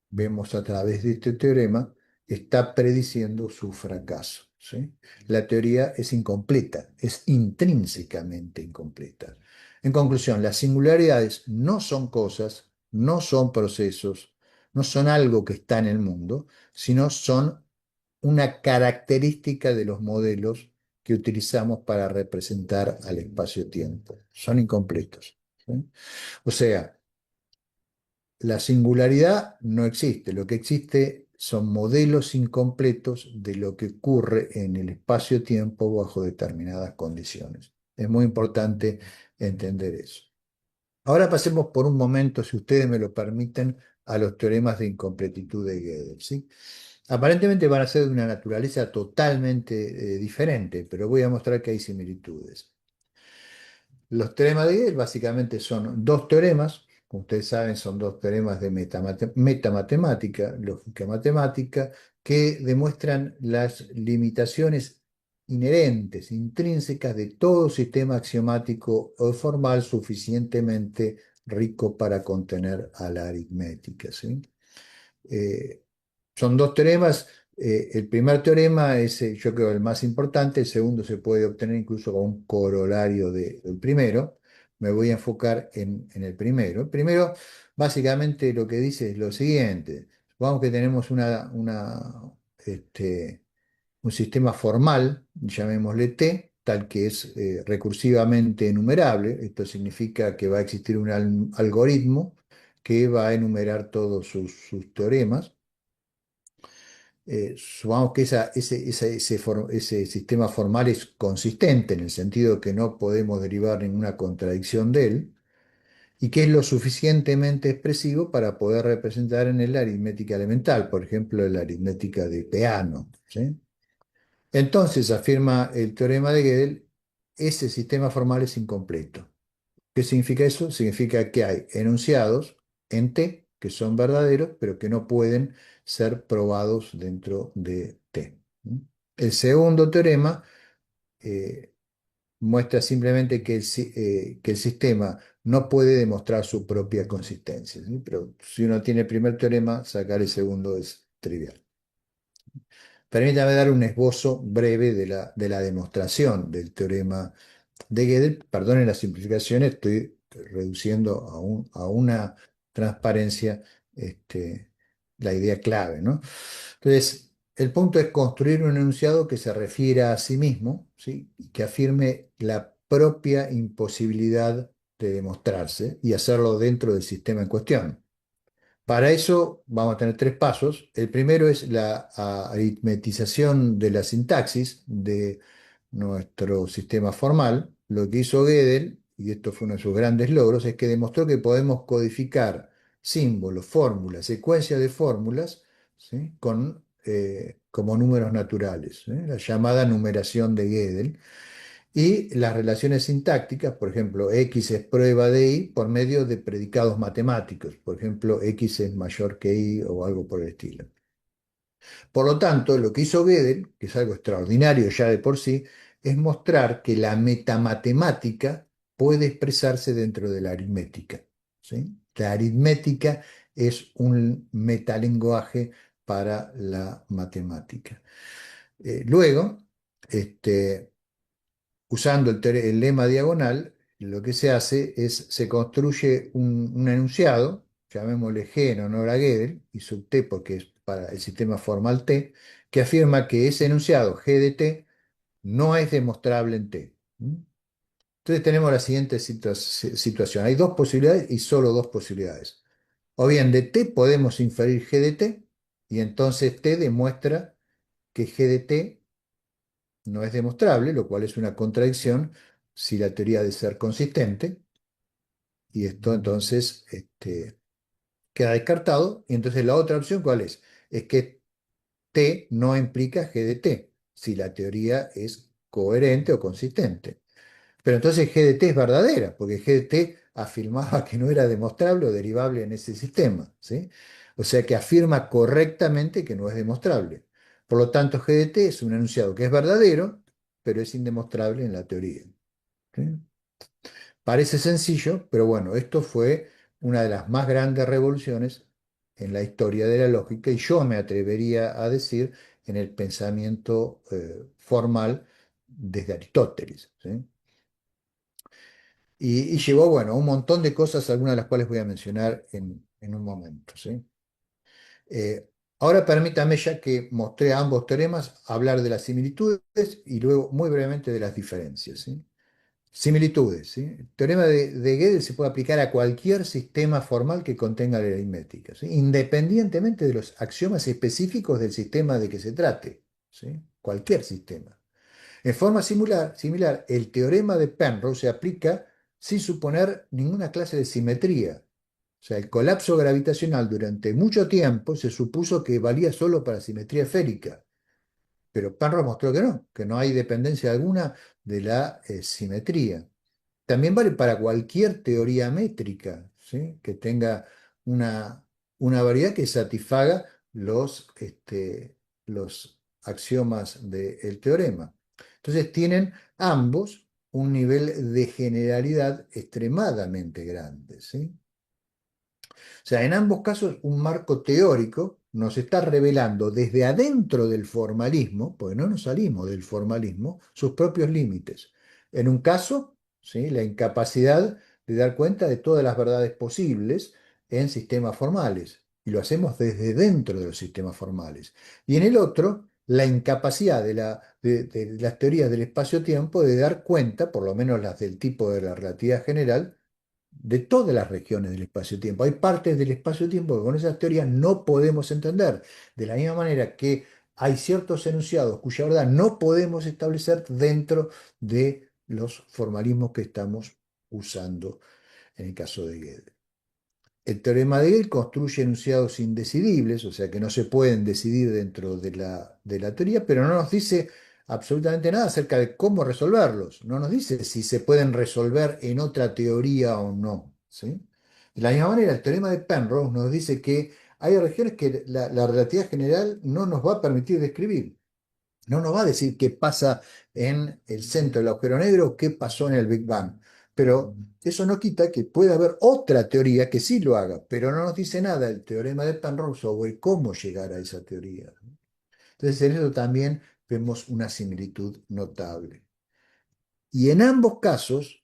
vemos a través de este teorema, está prediciendo su fracaso, ¿sí? La teoría es incompleta, es intrínsecamente incompleta. En conclusión, las singularidades no son cosas, no son procesos, no son algo que está en el mundo, sino son una característica de los modelos que utilizamos para representar al espacio-tiempo. Son incompletos, ¿sí? O sea, la singularidad no existe, lo que existe son modelos incompletos de lo que ocurre en el espacio-tiempo bajo determinadas condiciones. Es muy importante entender eso. Ahora pasemos por un momento, si ustedes me lo permiten, a los teoremas de incompletitud de Gödel, ¿sí? Aparentemente van a ser de una naturaleza totalmente diferente, pero voy a mostrar que hay similitudes. Los teoremas de Gödel básicamente son dos teoremas, como ustedes saben, son dos teoremas de metamatemática, lógica matemática, que demuestran las limitaciones inherentes, intrínsecas de todo sistema axiomático o formal suficientemente rico para contener a la aritmética, ¿sí? Eh, Son dos teoremas. El primer teorema es, yo creo, el más importante. El segundo se puede obtener incluso con un corolario del primero. Me voy a enfocar en el primero. El primero, básicamente, lo que dice es lo siguiente. Supongamos que tenemos un sistema formal, llamémosle T, tal que es recursivamente enumerable. Esto significa que va a existir un algoritmo que va a enumerar todos sus teoremas. Supongamos que ese sistema formal es consistente en el sentido de que no podemos derivar ninguna contradicción de él y que es lo suficientemente expresivo para poder representar en él la aritmética elemental, por ejemplo, la aritmética de Peano, ¿sí? Entonces, afirma el teorema de Gödel, ese sistema formal es incompleto. ¿Qué significa eso? Significa que hay enunciados en T que son verdaderos, pero que no pueden ser probados dentro de T. El segundo teorema eh, muestra simplemente que el sistema no puede demostrar su propia consistencia, ¿sí? Pero si uno tiene el primer teorema, sacar el segundo es trivial. Permítame dar un esbozo breve de la demostración del teorema de Gödel. Perdonen la simplificación, estoy reduciendo a una transparencia la idea clave, ¿no? Entonces, el punto es construir un enunciado que se refiera a sí mismo, ¿sí? Y que afirme la propia imposibilidad de demostrarse y hacerlo dentro del sistema en cuestión. Para eso vamos a tener tres pasos. El primero es la aritmetización de la sintaxis de nuestro sistema formal. Lo que hizo Gödel, y esto fue uno de sus grandes logros, es que demostró que podemos codificar símbolos, fórmulas, secuencias de fórmulas, ¿sí? Como números naturales, ¿eh? La llamada numeración de Gödel. Y las relaciones sintácticas, por ejemplo, X es prueba de Y por medio de predicados matemáticos. Por ejemplo, X es mayor que Y o algo por el estilo. Por lo tanto, lo que hizo Gödel, que es algo extraordinario ya de por sí, es mostrar que la metamatemática puede expresarse dentro de la aritmética, ¿sí? La aritmética es un metalenguaje para la matemática. Luego, este, usando el lema diagonal, lo que se hace es, se construye un enunciado, llamémosle G en honor a Gödel, y sub T porque es para el sistema formal T, que afirma que ese enunciado G de T no es demostrable en T. ¿Mm? Entonces tenemos la siguiente situación. Hay dos posibilidades y solo dos posibilidades. O bien de T podemos inferir G de T, y entonces T demuestra que G de T no es demostrable, lo cual es una contradicción si la teoría ha de ser consistente, y esto entonces queda descartado. Y entonces la otra opción, ¿cuál es? Es que T no implica G de T, si la teoría es coherente o consistente. Pero entonces G de T es verdadera, porque G de T afirmaba que no era demostrable o derivable en ese sistema, ¿sí? O sea que afirma correctamente que no es demostrable. Por lo tanto, G de T es un enunciado que es verdadero, pero es indemostrable en la teoría, ¿sí? Parece sencillo, pero bueno, esto fue una de las más grandes revoluciones en la historia de la lógica y yo me atrevería a decir en el pensamiento formal desde Aristóteles, ¿sí? Y llevó, bueno, a un montón de cosas, algunas de las cuales voy a mencionar en un momento, ¿sí? Ahora permítame, ya que mostré ambos teoremas, hablar de las similitudes y luego muy brevemente de las diferencias, ¿sí? Similitudes, ¿sí? El teorema de Gödel se puede aplicar a cualquier sistema formal que contenga la aritmética, ¿sí? Independientemente de los axiomas específicos del sistema de que se trate, ¿sí? Cualquier sistema. En forma similar, el teorema de Penrose se aplica sin suponer ninguna clase de simetría. O sea, el colapso gravitacional durante mucho tiempo se supuso que valía solo para simetría esférica, pero Penrose mostró que no hay dependencia alguna de la simetría. También vale para cualquier teoría métrica, ¿sí? Que tenga una, una variedad que satisfaga los axiomas del teorema. Entonces tienen ambos un nivel de generalidad extremadamente grande, ¿sí? O sea, en ambos casos un marco teórico nos está revelando desde adentro del formalismo, porque no nos salimos del formalismo, sus propios límites. En un caso, ¿sí? La incapacidad de dar cuenta de todas las verdades posibles en sistemas formales, y lo hacemos desde dentro de los sistemas formales. Y en el otro, la incapacidad de las teorías del espacio-tiempo de dar cuenta, por lo menos las del tipo de la relatividad general, de todas las regiones del espacio-tiempo. Hay partes del espacio-tiempo que con esas teorías no podemos entender. De la misma manera que hay ciertos enunciados cuya verdad no podemos establecer dentro de los formalismos que estamos usando en el caso de Gödel. El teorema de Gödel construye enunciados indecidibles, o sea que no se pueden decidir dentro de la teoría, pero no nos dice absolutamente nada acerca de cómo resolverlos. No nos dice si se pueden resolver en otra teoría o no, ¿sí? De la misma manera, el teorema de Penrose nos dice que hay regiones que la relatividad general no nos va a permitir describir. No nos va a decir qué pasa en el centro del agujero negro, qué pasó en el Big Bang. Pero eso no quita que pueda haber otra teoría que sí lo haga, pero no nos dice nada el teorema de Penrose sobre cómo llegar a esa teoría. Entonces, en eso también vemos una similitud notable. Y en ambos casos,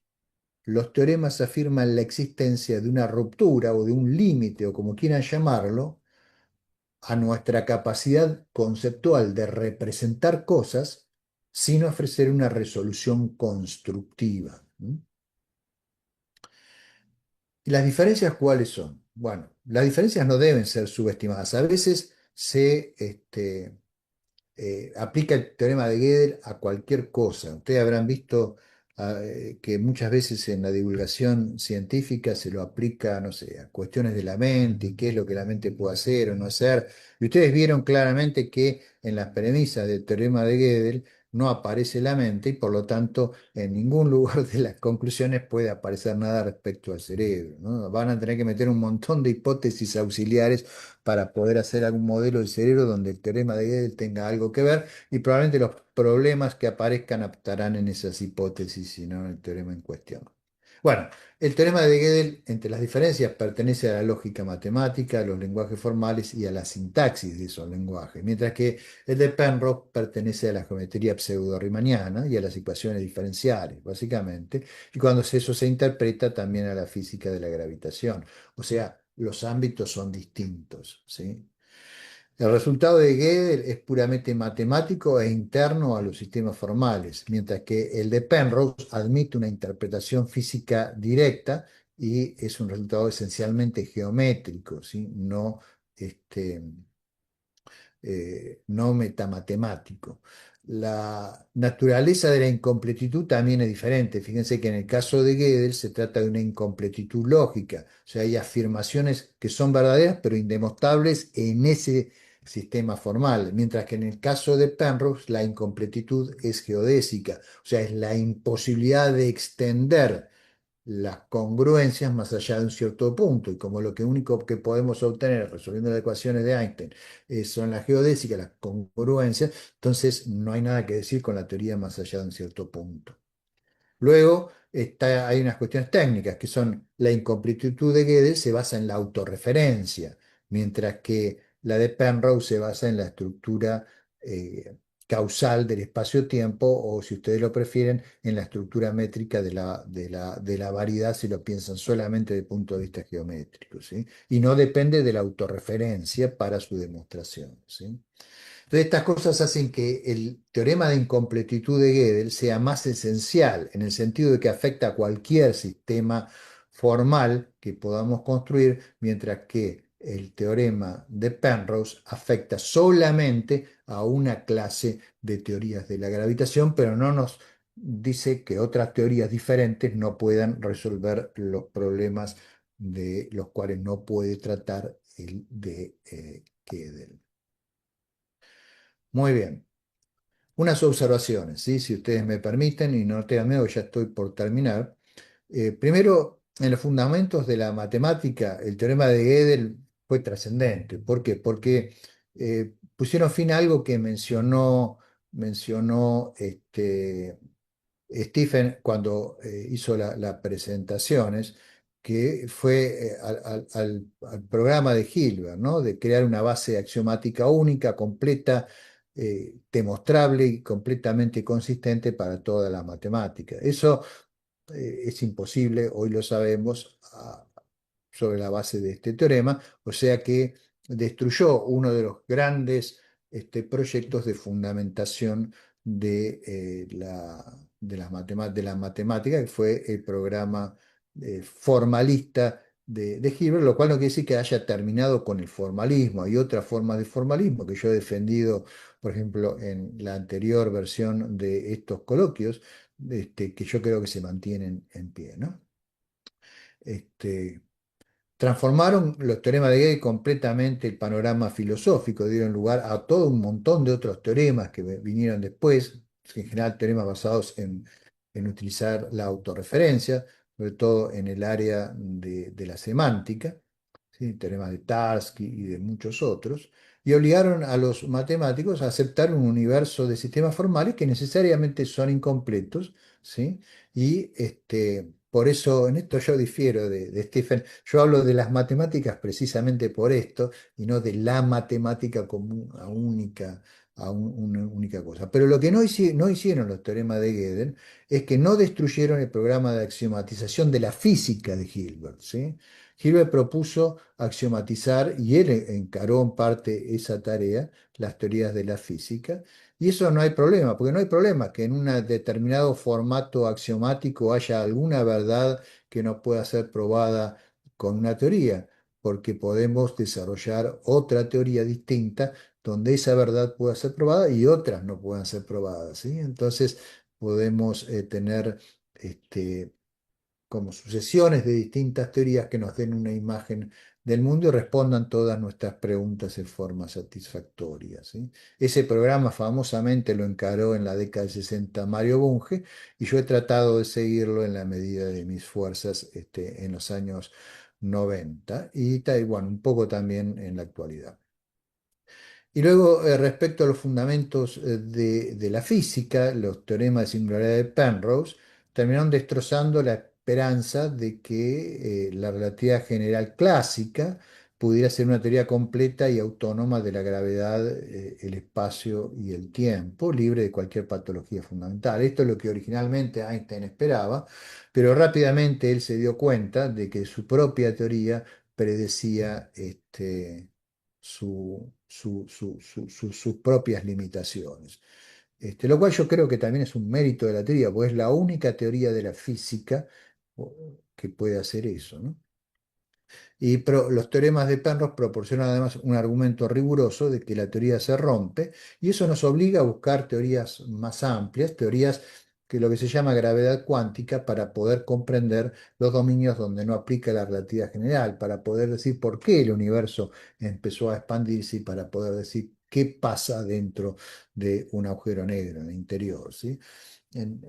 los teoremas afirman la existencia de una ruptura o de un límite, o como quieran llamarlo, a nuestra capacidad conceptual de representar cosas sin ofrecer una resolución constructiva. ¿Y las diferencias cuáles son? Bueno, las diferencias no deben ser subestimadas. A veces aplica el teorema de Gödel a cualquier cosa. Ustedes habrán visto que muchas veces en la divulgación científica se lo aplica, no sé, a cuestiones de la mente y qué es lo que la mente puede hacer o no hacer. Y ustedes vieron claramente que en las premisas del teorema de Gödel no aparece la mente y por lo tanto en ningún lugar de las conclusiones puede aparecer nada respecto al cerebro, ¿no? Van a tener que meter un montón de hipótesis auxiliares para poder hacer algún modelo del cerebro donde el teorema de Gödel tenga algo que ver y probablemente los problemas que aparezcan estarán en esas hipótesis y no en el teorema en cuestión. Bueno, el teorema de Gödel, entre las diferencias, pertenece a la lógica matemática, a los lenguajes formales y a la sintaxis de esos lenguajes, mientras que el de Penrose pertenece a la geometría pseudo-riemanniana y a las ecuaciones diferenciales, básicamente, y cuando eso se interpreta también a la física de la gravitación. O sea, los ámbitos son distintos, ¿sí? El resultado de Gödel es puramente matemático e interno a los sistemas formales, mientras que el de Penrose admite una interpretación física directa y es un resultado esencialmente geométrico, ¿sí? No, este, no metamatemático. La naturaleza de la incompletitud también es diferente. Fíjense que en el caso de Gödel se trata de una incompletitud lógica, o sea, hay afirmaciones que son verdaderas pero indemostrables en ese sistema formal, mientras que en el caso de Penrose la incompletitud es geodésica, o sea, es la imposibilidad de extender las congruencias más allá de un cierto punto, y como lo que único que podemos obtener resolviendo las ecuaciones de Einstein son las geodésicas, las congruencias, entonces no hay nada que decir con la teoría más allá de un cierto punto. Luego hay unas cuestiones técnicas que son la incompletitud de Gödel se basa en la autorreferencia, mientras que la de Penrose se basa en la estructura eh, causal del espacio-tiempo o, si ustedes lo prefieren, en la estructura métrica de la variedad si lo piensan solamente desde el punto de vista geométrico, ¿sí? Y no depende de la autorreferencia para su demostración, ¿sí? Entonces, estas cosas hacen que el teorema de incompletitud de Gödel sea más esencial en el sentido de que afecta a cualquier sistema formal que podamos construir, mientras que el teorema de Penrose afecta solamente a una clase de teorías de la gravitación, pero no nos dice que otras teorías diferentes no puedan resolver los problemas de los cuales no puede tratar el de Gödel. Muy bien. Unas observaciones, ¿sí? Si ustedes me permiten y no tengan miedo, ya estoy por terminar. Primero, en los fundamentos de la matemática, el teorema de Gödel fue trascendente. ¿Por qué? Porque pusieron fin a algo que mencionó Stephen cuando hizo las presentaciones, que fue al programa de Hilbert, ¿no? De crear una base axiomática única, completa, demostrable y completamente consistente para toda la matemática. Eso es imposible, hoy lo sabemos, sobre la base de este teorema, o sea que destruyó uno de los grandes proyectos de fundamentación de la matemática, que fue el programa formalista de Hilbert, lo cual no quiere decir que haya terminado con el formalismo. Hay otras formas de formalismo que yo he defendido, por ejemplo, en la anterior versión de estos coloquios, que yo creo que se mantienen en pie, ¿no? Este, Transformaron los teoremas de Gödel completamente el panorama filosófico, dieron lugar a todo un montón de otros teoremas que vinieron después, en general teoremas basados en utilizar la autorreferencia, sobre todo en el área de la semántica, ¿sí? Teoremas de Tarski y de muchos otros, y obligaron a los matemáticos a aceptar un universo de sistemas formales que necesariamente son incompletos, ¿sí? Y por eso, en esto yo difiero de Stephen, yo hablo de las matemáticas precisamente por esto, y no de la matemática como una única cosa. Pero lo que no hicieron los teoremas de Gödel es que no destruyeron el programa de axiomatización de la física de Hilbert, ¿sí? Hilbert propuso axiomatizar, y él encaró en parte esa tarea, las teorías de la física, y eso no hay problema, porque no hay problema que en un determinado formato axiomático haya alguna verdad que no pueda ser probada con una teoría, porque podemos desarrollar otra teoría distinta donde esa verdad pueda ser probada y otras no puedan ser probadas, ¿sí? Entonces podemos tener este, como sucesiones de distintas teorías que nos den una imagen del mundo y respondan todas nuestras preguntas en forma satisfactoria, ¿sí? Ese programa famosamente lo encaró en la década del 60 Mario Bunge, y yo he tratado de seguirlo en la medida de mis fuerzas en los años 90 y, bueno, un poco también en la actualidad. Y luego, respecto a los fundamentos de la física, los teoremas de singularidad de Penrose terminaron destrozando la esperanza de que la relatividad general clásica pudiera ser una teoría completa y autónoma de la gravedad, el espacio y el tiempo, libre de cualquier patología fundamental. Esto es lo que originalmente Einstein esperaba, pero rápidamente él se dio cuenta de que su propia teoría predecía sus propias limitaciones. Lo cual yo creo que también es un mérito de la teoría, porque es la única teoría de la física que puede hacer eso, ¿no? Y los teoremas de Penrose proporcionan además un argumento riguroso de que la teoría se rompe, y eso nos obliga a buscar teorías más amplias, teorías que lo que se llama gravedad cuántica, para poder comprender los dominios donde no aplica la relatividad general, para poder decir por qué el universo empezó a expandirse y para poder decir qué pasa dentro de un agujero negro en el interior, ¿sí?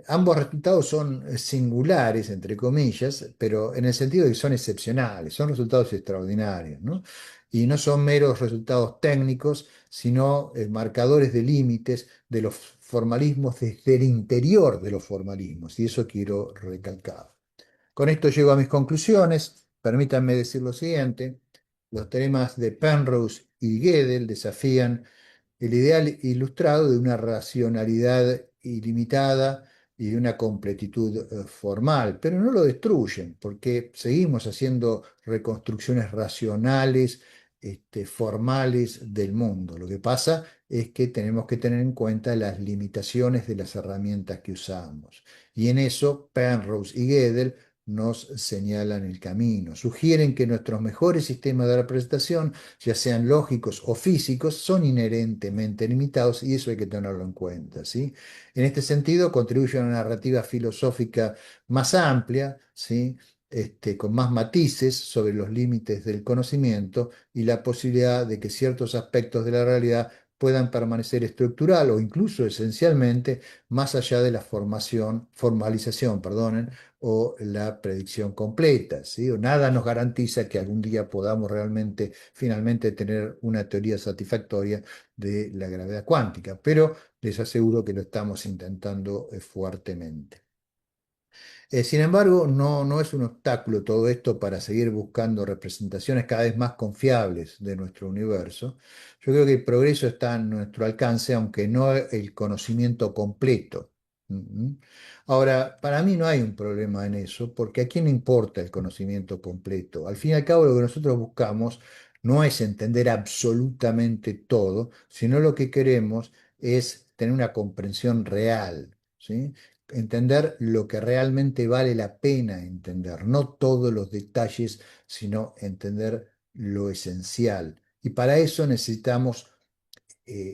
Ambos resultados son singulares, entre comillas, pero en el sentido de que son excepcionales, son resultados extraordinarios, ¿no? Y no son meros resultados técnicos, sino marcadores de límites de los formalismos desde el interior de los formalismos, y eso quiero recalcar. Con esto llego a mis conclusiones. Permítanme decir lo siguiente: los teoremas de Penrose y Gödel desafían el ideal ilustrado de una racionalidad ilimitada y de una completitud formal, pero no lo destruyen, porque seguimos haciendo reconstrucciones racionales, formales del mundo. Lo que pasa es que tenemos que tener en cuenta las limitaciones de las herramientas que usamos. Y en eso Penrose y Gödel nos señalan el camino. Sugieren que nuestros mejores sistemas de representación, ya sean lógicos o físicos, son inherentemente limitados, y eso hay que tenerlo en cuenta, ¿sí? En este sentido, contribuye a una narrativa filosófica más amplia, ¿sí? Con más matices sobre los límites del conocimiento y la posibilidad de que ciertos aspectos de la realidad puedan permanecer estructural o incluso esencialmente más allá de la formalización, perdonen, o la predicción completa, ¿sí? O nada nos garantiza que algún día podamos realmente, finalmente, tener una teoría satisfactoria de la gravedad cuántica, pero les aseguro que lo estamos intentando fuertemente. Sin embargo, no es un obstáculo todo esto para seguir buscando representaciones cada vez más confiables de nuestro universo. Yo creo que el progreso está a nuestro alcance, aunque no el conocimiento completo. Ujú. Ahora, para mí no hay un problema en eso, porque ¿a quién le importa el conocimiento completo? Al fin y al cabo, lo que nosotros buscamos no es entender absolutamente todo, sino lo que queremos es tener una comprensión real, ¿sí? Entender lo que realmente vale la pena entender, no todos los detalles, sino entender lo esencial. Y para eso necesitamos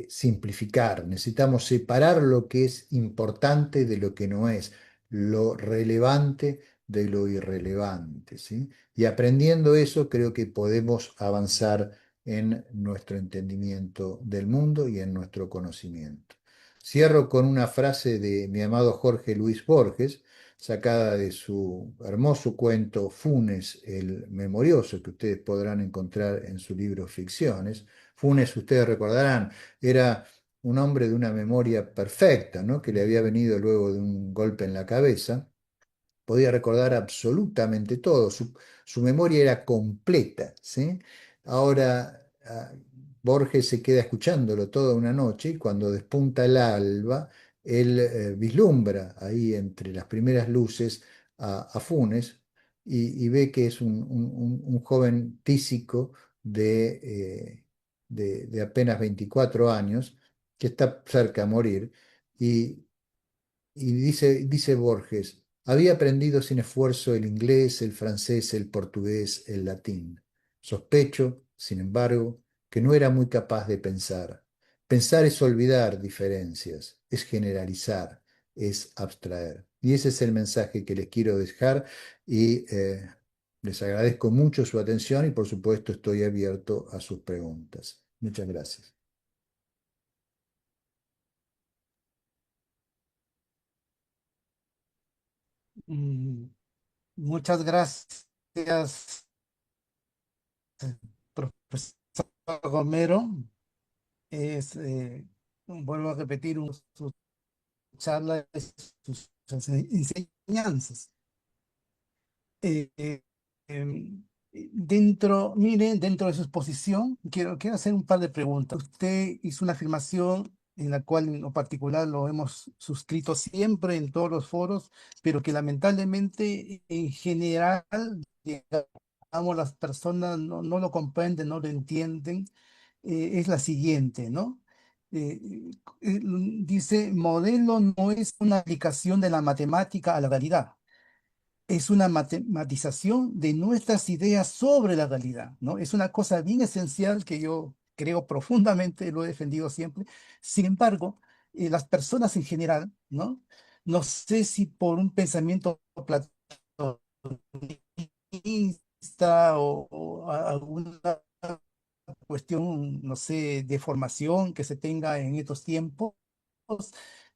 simplificar, necesitamos separar lo que es importante de lo que no es, lo relevante de lo irrelevante, ¿sí? Y aprendiendo eso, creo que podemos avanzar en nuestro entendimiento del mundo y en nuestro conocimiento. Cierro con una frase de mi amado Jorge Luis Borges, sacada de su hermoso cuento Funes el Memorioso, que ustedes podrán encontrar en su libro Ficciones. Funes, ustedes recordarán, era un hombre de una memoria perfecta, ¿no? Que le había venido luego de un golpe en la cabeza. Podía recordar absolutamente todo, su memoria era completa, ¿sí? Ahora, Borges se queda escuchándolo toda una noche, y cuando despunta el alba, él vislumbra ahí entre las primeras luces a Funes, y ve que es un joven tísico de apenas 24 años, que está cerca a morir, y dice Borges: había aprendido sin esfuerzo el inglés, el francés, el portugués, el latín. Sospecho, sin embargo, que no era muy capaz de pensar. Pensar es olvidar diferencias, es generalizar, es abstraer. Y ese es el mensaje que les quiero dejar y les agradezco mucho su atención y por supuesto estoy abierto a sus preguntas. Muchas gracias. Mm, Muchas gracias, profesor Romero. Es, vuelvo a repetir, su charla, sus enseñanzas. Eh, eh, em, Miren, dentro de su exposición, quiero hacer un par de preguntas. Usted hizo una afirmación en la cual en lo particular lo hemos suscrito siempre en todos los foros, pero que lamentablemente en general, digamos, las personas no lo comprenden, no lo entienden. Es la siguiente, ¿no? Eh, Dice, modelo no es una aplicación de la matemática a la realidad, es una matematización de nuestras ideas sobre la realidad, ¿no? Es una cosa bien esencial que yo creo profundamente, lo he defendido siempre. Sin embargo, las personas en general, ¿no? No sé si por un pensamiento platonista o alguna cuestión, no sé, de formación que se tenga en estos tiempos,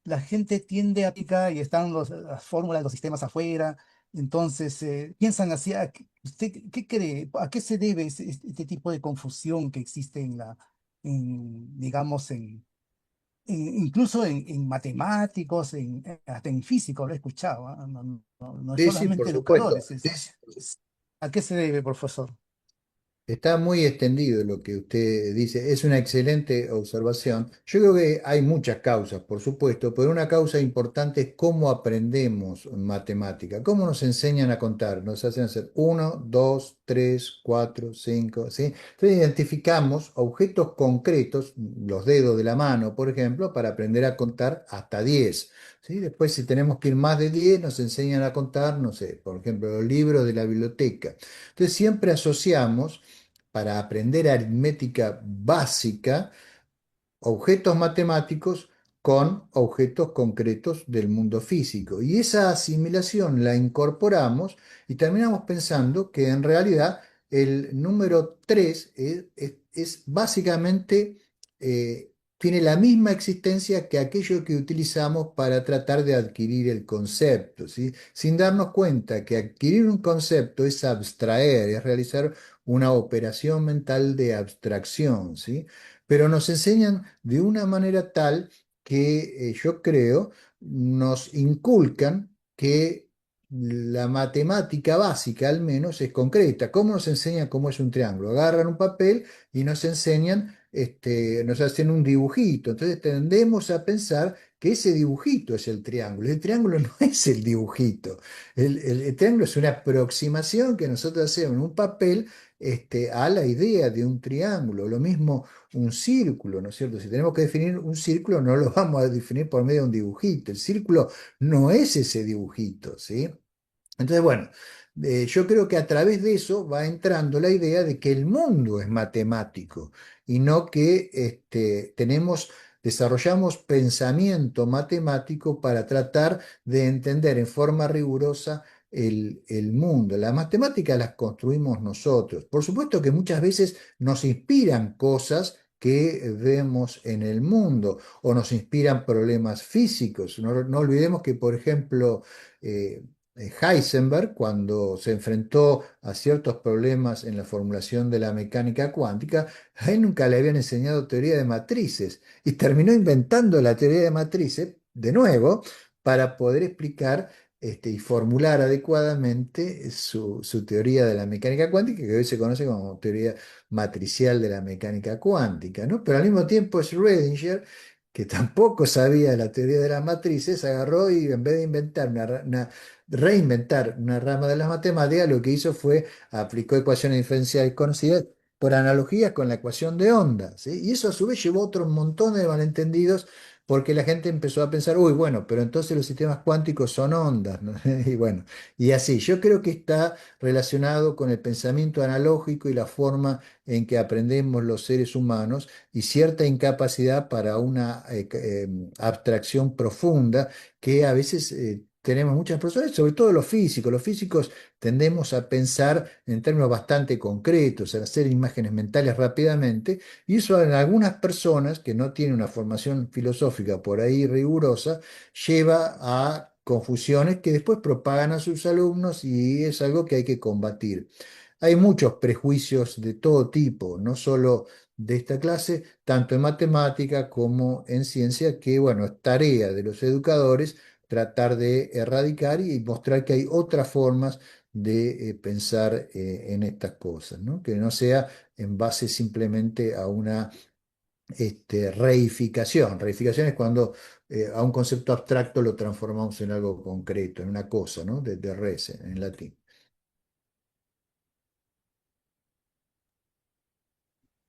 la gente tiende a aplicar y están las fórmulas, los sistemas afuera, entonces piensan así, ¿usted qué cree? ¿A qué se debe este tipo de confusión que existe digamos, incluso en matemáticos, hasta en física, lo he escuchado, ¿ah? No es Sí, sí, por solamente supuesto. educadores, ¿a qué se debe, profesor? Está muy extendido lo que usted dice. Es una excelente observación. Yo creo que hay muchas causas, por supuesto, pero una causa importante es cómo aprendemos matemática, cómo nos enseñan a contar. Nos hacen hacer uno, dos, tres, cuatro, cinco, ¿sí? Entonces identificamos objetos concretos, los dedos de la mano, por ejemplo, para aprender a contar hasta 10. ¿Sí? Después, si tenemos que ir más de 10, nos enseñan a contar, no sé, por ejemplo, los libros de la biblioteca. Entonces, siempre asociamos para aprender aritmética básica objetos matemáticos con objetos concretos del mundo físico. Y esa asimilación la incorporamos y terminamos pensando que en realidad el número 3 es básicamente, tiene la misma existencia que aquello que utilizamos para tratar de adquirir el concepto, ¿sí? Sin darnos cuenta que adquirir un concepto es abstraer, es realizar una operación mental de abstracción, ¿sí? Pero nos enseñan de una manera tal que yo creo nos inculcan que la matemática básica al menos es concreta. ¿Cómo nos enseñan cómo es un triángulo? Agarran un papel y nos enseñan, nos hacen un dibujito. Entonces tendemos a pensar que ese dibujito es el triángulo. El triángulo no es el dibujito. El triángulo es una aproximación que nosotros hacemos en un papel, a la idea de un triángulo. Lo mismo un círculo, ¿no es cierto? Si tenemos que definir un círculo, no lo vamos a definir por medio de un dibujito. El círculo no es ese dibujito, ¿sí? Entonces, bueno, yo creo que a través de eso va entrando la idea de que el mundo es matemático y no que desarrollamos pensamiento matemático para tratar de entender en forma rigurosa el mundo. Las matemáticas las construimos nosotros. Por supuesto que muchas veces nos inspiran cosas que vemos en el mundo o nos inspiran problemas físicos. No olvidemos que, por ejemplo, Heisenberg, cuando se enfrentó a ciertos problemas en la formulación de la mecánica cuántica, a él nunca le habían enseñado teoría de matrices y terminó inventando la teoría de matrices de nuevo para poder explicar y formular adecuadamente su teoría de la mecánica cuántica, que hoy se conoce como teoría matricial de la mecánica cuántica, ¿no? Pero al mismo tiempo Schrödinger, que tampoco sabía la teoría de las matrices, agarró y en vez de inventar reinventar una rama de las matemáticas, lo que hizo fue aplicó ecuaciones diferenciales conocidas por analogía con la ecuación de onda, ¿sí? Y eso a su vez llevó a otro montón de malentendidos porque la gente empezó a pensar, uy, bueno, pero entonces los sistemas cuánticos son ondas, ¿no? Y bueno, y así, yo creo que está relacionado con el pensamiento analógico y la forma en que aprendemos los seres humanos y cierta incapacidad para una abstracción profunda que a veces tenemos muchas personas, sobre todo los físicos. Los físicos tendemos a pensar en términos bastante concretos, a hacer imágenes mentales rápidamente, y eso en algunas personas que no tienen una formación filosófica por ahí rigurosa, lleva a confusiones que después propagan a sus alumnos y es algo que hay que combatir. Hay muchos prejuicios de todo tipo, no solo de esta clase, tanto en matemática como en ciencia, que bueno, es tarea de los educadores tratar de erradicar y mostrar que hay otras formas de pensar en estas cosas, ¿no? Que no sea en base simplemente a una reificación. Reificación es cuando a un concepto abstracto lo transformamos en algo concreto, en una cosa, ¿no? De res en latín.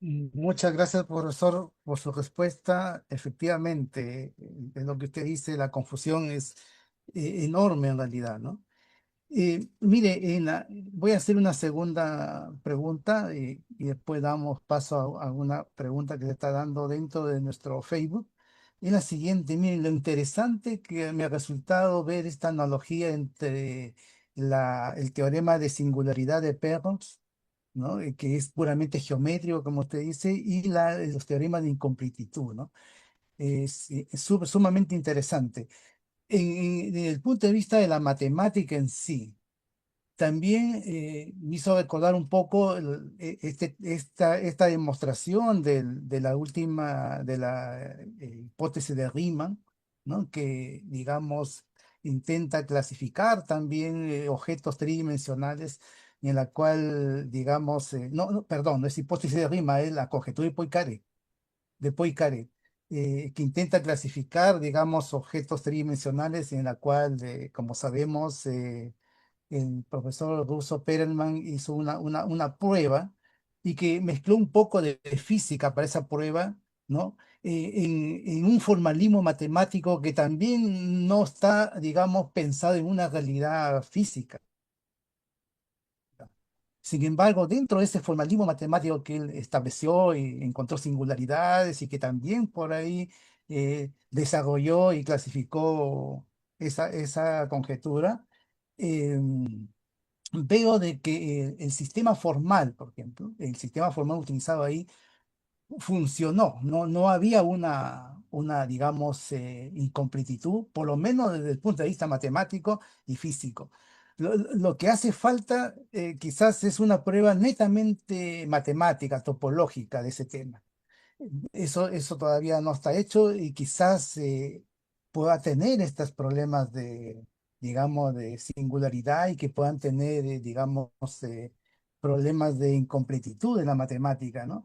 Muchas gracias, profesor, por su respuesta. Efectivamente, en lo que usted dice, la confusión es enorme en realidad, ¿no? Mire, voy a hacer una segunda pregunta y después damos paso a una pregunta que se está dando dentro de nuestro Facebook. Es la siguiente, miren, lo interesante que me ha resultado ver esta analogía entre el teorema de singularidad de Peirce, ¿no? Que es puramente geométrico, como usted dice, y los teoremas de incompletitud, ¿no? Es sumamente interesante. Desde el punto de vista de la matemática en sí, también me hizo recordar un poco esta demostración de la última, de la hipótesis de Riemann, ¿no? Que, digamos, intenta clasificar también objetos tridimensionales en la cual, digamos, perdón, no es hipótesis de Riemann, es la conjetura de Poincaré, que intenta clasificar, digamos, objetos tridimensionales en la cual, como sabemos, el profesor ruso Perelman hizo una prueba y que mezcló un poco de física para esa prueba, ¿no? En un formalismo matemático que también no está, digamos, pensado en una realidad física. Sin embargo, dentro de ese formalismo matemático que él estableció y encontró singularidades y que también por ahí desarrolló y clasificó esa conjetura, em, veo de que el sistema formal, por ejemplo, el sistema formal utilizado ahí funcionó, no había digamos, incompletitud, por lo menos desde el punto de vista matemático y físico. Lo que hace falta quizás es una prueba netamente matemática, topológica de ese tema. Eso todavía no está hecho y quizás pueda tener estos problemas digamos, de singularidad y que puedan tener, digamos, problemas de incompletitud en la matemática, ¿no?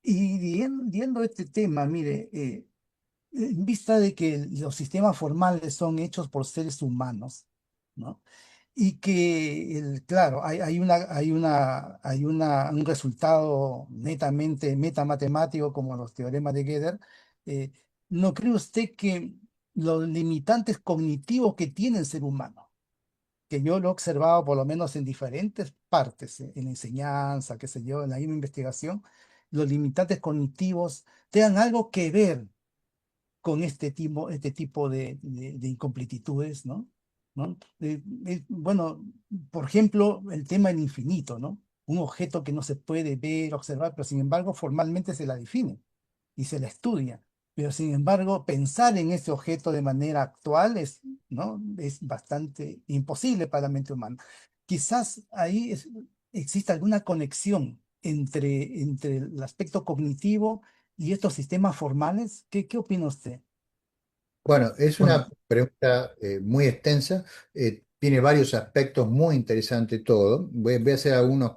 Y viendo este tema, mire, en vista de que los sistemas formales son hechos por seres humanos, ¿no? Y que, claro, un resultado netamente metamatemático como los teoremas de Gödel. eh, ¿No cree usted que los limitantes cognitivos que tiene el ser humano, que yo lo he observado por lo menos en diferentes partes, en la enseñanza, qué sé yo, en la misma investigación, los limitantes cognitivos tengan algo que ver con este tipo de incompletitudes, ¿no? ¿No? Bueno, por ejemplo, el tema del infinito, ¿no? Un objeto que no se puede ver, observar, pero sin embargo formalmente se la define y se la estudia. Pero sin embargo, pensar en ese objeto de manera actual ¿no? Es bastante imposible para la mente humana. Quizás ahí existe alguna conexión entre el aspecto cognitivo y estos sistemas formales. ¿Qué opina usted? Bueno, es Bueno, una pregunta muy extensa, tiene varios aspectos muy interesantes todo. Voy a hacer algunos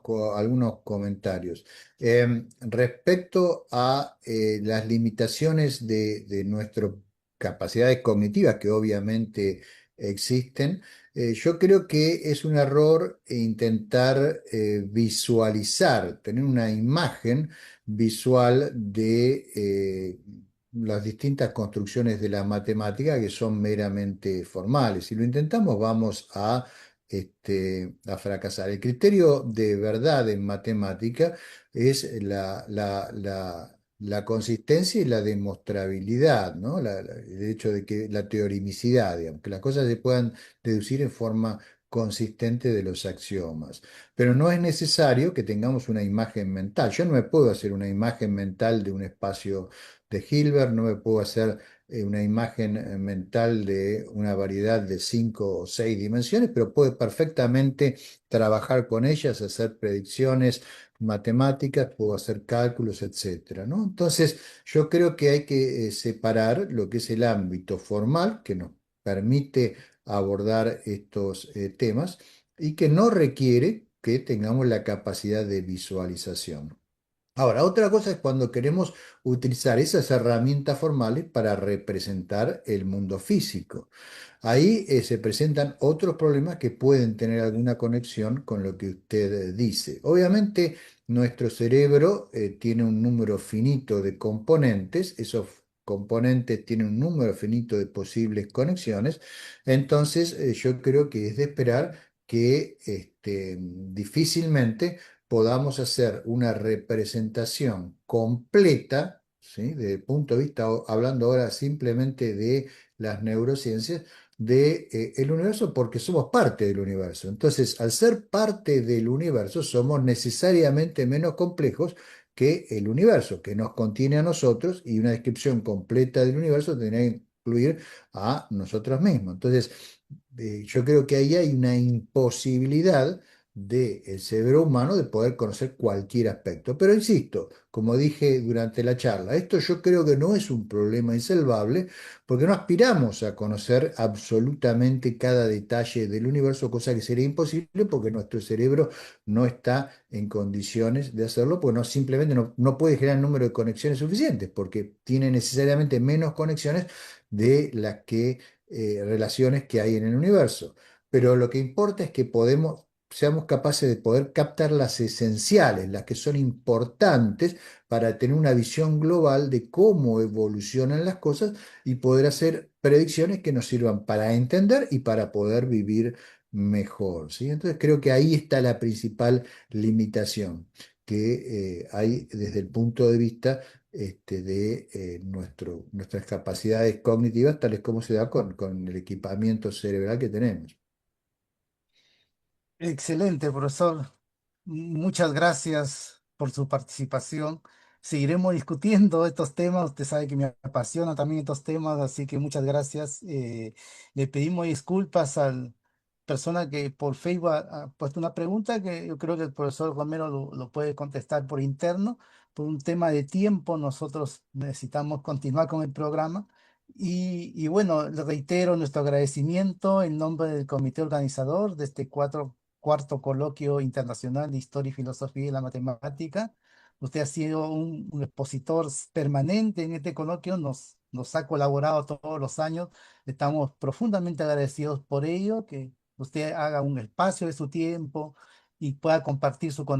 comentarios. Respecto a las limitaciones de nuestras capacidades cognitivas, que obviamente existen, yo creo que es un error intentar visualizar, tener una imagen visual de las distintas construcciones de la matemática que son meramente formales. Si lo intentamos, vamos a fracasar. El criterio de verdad en matemática es la consistencia y la demostrabilidad, ¿no? El hecho de que la teorimicidad, digamos, que las cosas se puedan deducir en forma consistente de los axiomas. Pero no es necesario que tengamos una imagen mental. Yo no me puedo hacer una imagen mental de un espacio de Hilbert, no me puedo hacer una imagen mental de una variedad de 5 o 6 dimensiones, pero puedo perfectamente trabajar con ellas, hacer predicciones matemáticas, puedo hacer cálculos, etcétera, ¿no? Entonces, yo creo que hay que separar lo que es el ámbito formal, que nos permite abordar estos temas y que no requiere que tengamos la capacidad de visualización. Ahora, otra cosa es cuando queremos utilizar esas herramientas formales para representar el mundo físico. Ahí se presentan otros problemas que pueden tener alguna conexión con lo que usted dice. Obviamente, nuestro cerebro tiene un número finito de componentes, esos componentes tienen un número finito de posibles conexiones, entonces yo creo que es de esperar que difícilmente podamos hacer una representación completa, ¿sí? Desde el punto de vista, hablando ahora simplemente de las neurociencias, de, el universo porque somos parte del universo. Entonces, al ser parte del universo, somos necesariamente menos complejos que el universo, que nos contiene a nosotros, y una descripción completa del universo tendría que incluir a nosotros mismos. Entonces, yo creo que ahí hay una imposibilidad del cerebro humano de poder conocer cualquier aspecto. Pero insisto, como dije durante la charla, esto yo creo que no es un problema insalvable porque no aspiramos a conocer absolutamente cada detalle del universo, cosa que sería imposible porque nuestro cerebro no está en condiciones de hacerlo, porque simplemente no puede generar el número de conexiones suficientes, porque tiene necesariamente menos conexiones de las relaciones que hay en el universo. Pero lo que importa es que seamos capaces de poder captar las esenciales, las que son importantes para tener una visión global de cómo evolucionan las cosas y poder hacer predicciones que nos sirvan para entender y para poder vivir mejor, ¿sí? Entonces creo que ahí está la principal limitación que hay desde el punto de vista de nuestras capacidades cognitivas, tales como se da con el equipamiento cerebral que tenemos. Excelente, profesor. Muchas gracias por su participación. Seguiremos discutiendo estos temas. Usted sabe que me apasiona también estos temas, así que muchas gracias. Le pedimos disculpas al persona que por Facebook ha puesto una pregunta que yo creo que el profesor Romero lo puede contestar por interno. Por un tema de tiempo, nosotros necesitamos continuar con el programa. Y bueno, le reitero nuestro agradecimiento en nombre del comité organizador de este cuarto coloquio internacional de Historia y Filosofía de la Matemática. Usted ha sido un expositor permanente en este coloquio, nos ha colaborado todos los años. Estamos profundamente agradecidos por ello, que usted haga un espacio de su tiempo y pueda compartir su conocimiento.